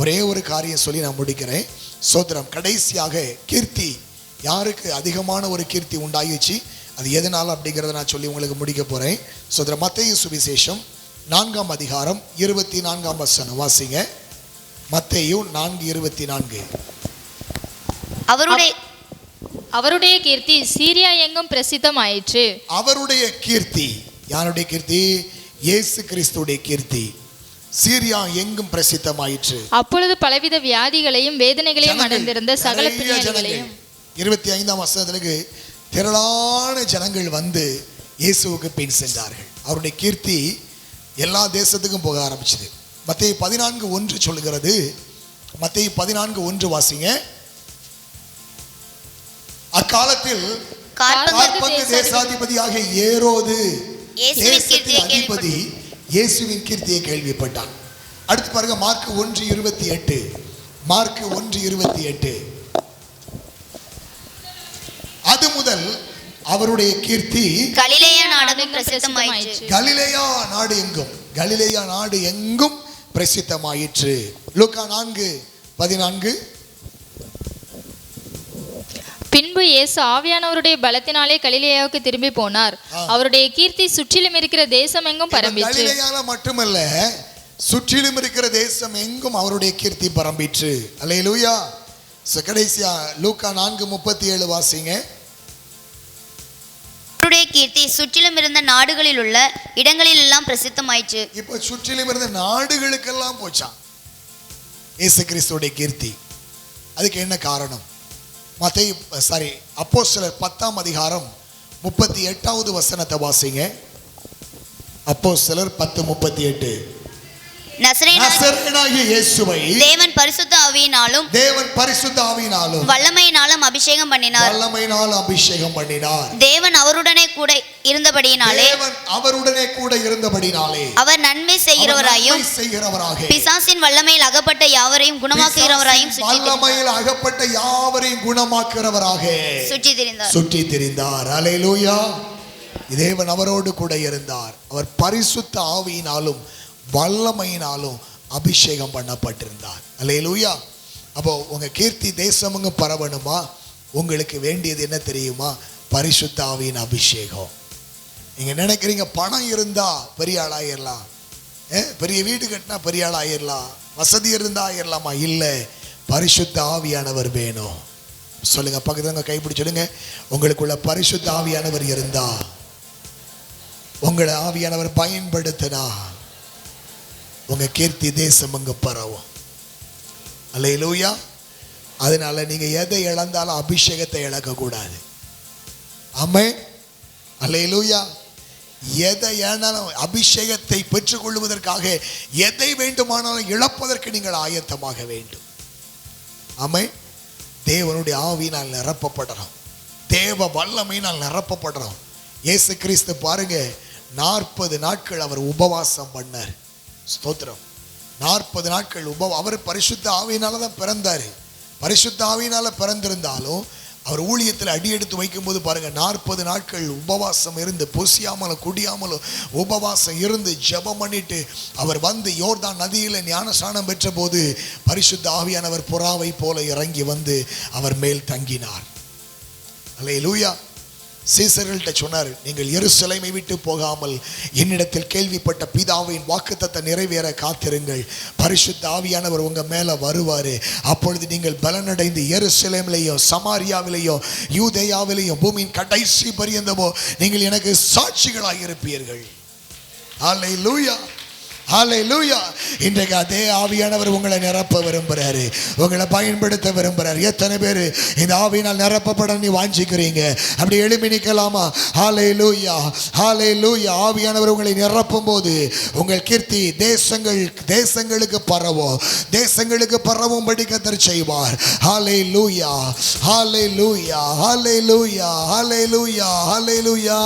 ஒரே ஒரு காரியம் சொல்லி நான் முடிக்கிறேன். சோதரம், கடைசியாக கீர்த்தி யாருக்கு அதிகமான ஒரு கீர்த்தி உண்டாயிடுச்சு அது எதனால அப்படிங்கிறத நான் சொல்லி உங்களுக்கு முடிக்க போகிறேன். ஸோ இதில் மத்தேயு சுவிசேஷம் 4ஆம் அதிகாரம் 24ஆம் வசனம் வாசிங்க. மத்தேயு 4:24. அவருடைய கீர்த்தி சீரியா எங்கும் பிரசித்தமாயிற்று. அவருடைய கீர்த்தி, யாருடைய கீர்த்தி? இயேசு கிறிஸ்துடைய கீர்த்தி சீரியா எங்கும் பிரசித்தமாயிற்று. அப்பொழுது பலவித வியாதிகளையும் வேதனைகளையும் அடைந்திருந்த சகல பிணியாளிகளையும் 25ஆம் வசனத்திற்கு திரளான ஜனங்கள் வந்து இயேசுவுக்கு பின் சென்றார்கள். அவருடைய கீர்த்தி எல்லா தேசத்துக்கும் போக ஆரம்பிச்சது. மத்தேயு 14:1 சொல்லுகிறது. மத்தேயு 14:1 வாசிங்க. அக்காலத்தில் கார்பங்கு தேசாதிபதியாக ஏரோது தேசத்தின் அதிபதி இயேசுவின் கீர்த்தியை கேள்விப்பட்டான். அடுத்து பாருங்க, மார்க் 1:28. மார்க் 1:28. அது முதல் அவருடைய கீர்த்தி கலிலேயா நாடெங்கும் பிரசித்தமாயிற்று. கலிலேயா நாடு எங்கும் பிரசித்தமாயிற்று. லூக்கா 4:14. பின்பு இயேசு ஆவியானவருடைய பலத்தினாலே கலிலேயாவுக்கு திரும்பி போனார். அவருடைய கீர்த்தி சுற்றிலும் இருக்கிற தேசம் எங்கும் பரம்பிற்று. கலிலேயால மட்டுமல்ல, சுற்றிலும் இருக்கிற தேசம் எங்கும் அவருடைய கீர்த்தி பரம்பிற்று. அல்லேலூயா. கடைசியா லூக்கா 4:37 வாசிங்க. அவருடைய கீர்த்தி சுற்றிலும் இருந்த நாடுகளில் உள்ள இடங்களில் எல்லாம் பிரசித்தமாயிற்று. இப்போ சுற்றிலும் இருந்த நாடுகளுக்கெல்லாம் போச்சான் இயேசு கிறிஸ்துவோட கீர்த்தி. அதுக்கு என்ன காரணம்? அப்போஸ்தலர் 10ஆம் அதிகாரம் 38வது வசனத்தை வாசிங்க. அப்போஸ்தலர் 10:38. நசரேயனாகிய இயேசுவை தேவன் பரிசுத்த ஆவியினாலும் வல்லமையினாலும் அபிஷேகம் பண்ணினார். தேவன் அவருடனே கூட இருந்தபடியினாலே அவர் நன்மை செய்கிறவராயும் பிசாசின் வல்லமையில் அகப்பட்ட யாவரையும் குணமாக்குகிறவராக சுற்றி திரிந்தார். அல்லேலூயா. தேவன் அவரோடு கூட இருந்தார். அவர் பரிசுத்த ஆவியினாலும் வல்லமையினாலும் அபிஷேகம் பண்ணப்பட்டிருந்தார். அல்லேலூயா. அப்போ உங்க கீர்த்தி தேசமுங்க பரவணுமா? உங்களுக்கு வேண்டியது என்ன தெரியுமா? பரிசுத்த ஆவியின் அபிஷேகம். நீங்க நினைக்கிறீங்க பணம் இருந்தா பெரிய ஆளாயிரலாம், பெரிய வீடு கட்டினா பெரிய ஆளாயிரலாம், வசதி இருந்தா ஆயிரலாமா? இல்லை, பரிசுத்த ஆவியானவர் வேணும். சொல்லுங்க, பக்கத்துல கைப்பிடி சொல்லுங்க, உங்களுக்குள்ள பரிசுத்த ஆவியானவர் இருந்தா, உங்களை ஆவியானவர் பயன்படுத்தினா உங்க கீர்த்தி தேசம் அங்க பரவும். அல்லேலூயா. அதனால நீங்க எதை இழந்தாலும் அபிஷேகத்தை இழக்க கூடாது. ஆமென். அல்லேலூயா. எதை இழந்தாலும் அபிஷேகத்தை பெற்றுக் கொள்வதற்காக எதை வேண்டுமானாலும் இழப்பதற்கு நீங்கள் ஆயத்தமாக வேண்டும். ஆமென். தேவனுடைய ஆவியினால் நிரப்பப்படுறோம், தேவ வல்லமையினால் நிரப்பப்படுறோம். இயேசு கிறிஸ்து பாருங்க, 40 நாட்கள் அவர் உபவாசம் பண்ணார். ஸ்தோத்திரம். 40 நாட்கள் அவர் பரிசுத்த ஆவியினால தான் பிறந்தாரு. பரிசுத்த ஆவியினால பிறந்திருந்தாலும் அவர் ஊழியத்தில் அடி எடுத்து வைக்கும் போது பாருங்க, 40 நாட்கள் உபவாசம் இருந்து, பொசியாமலும் குடியாமலும் உபவாசம் இருந்து ஜெபம் பண்ணிட்டு அவர் வந்து யோர்தான் நதியில் ஞானஸ்நானம் பெற்ற போது பரிசுத்த ஆவியானவர் புறாவை போல இறங்கி வந்து அவர் மேல் தங்கினார். அல்லேலூயா. சீசர்கள்ட்ட சொன்னார், நீங்கள் எருசலேமை விட்டு போகாமல் என்னிடத்தில் கேள்விப்பட்ட பிதாவின் வாக்குத்தத்தம் நிறைவேற காத்திருங்கள். பரிசுத்த ஆவியானவர் உங்க மேல வருவாரு. அப்பொழுது நீங்கள் பலனடைந்து எருசலேமிலேயும் சமாரியாவிலேயும் யூதேயாவிலேயும் பூமியின் கடைசி பரியந்தமோ நீங்கள் எனக்கு சாட்சிகளாக இருப்பீர்கள். அல்லேலூயா. ஹல்லேலூயா. இன்றைக்கு அதே ஆவியானவர் உங்களை நிரப்ப விரும்புகிறாரு, உங்களை பயன்படுத்த விரும்புகிறார். எத்தனை பேர் இந்த ஆவியினால் நிரப்பப்பட நீ வாஞ்சிக்கிறீங்க? அப்படி எழுப்பி நிற்கலாமா? ஹல்லேலூயா, ஹல்லேலூயா. ஆவியானவர் உங்களை நிரப்பும் போது உங்கள் கீர்த்தி தேசங்களுக்கு பரவும்படி கர்த்தர் செய்வார். ஹல்லேலூயா, ஹல்லேலூயா, ஹல்லேலூயா, ஹல்லேலூயா, ஹல்லேலூயா.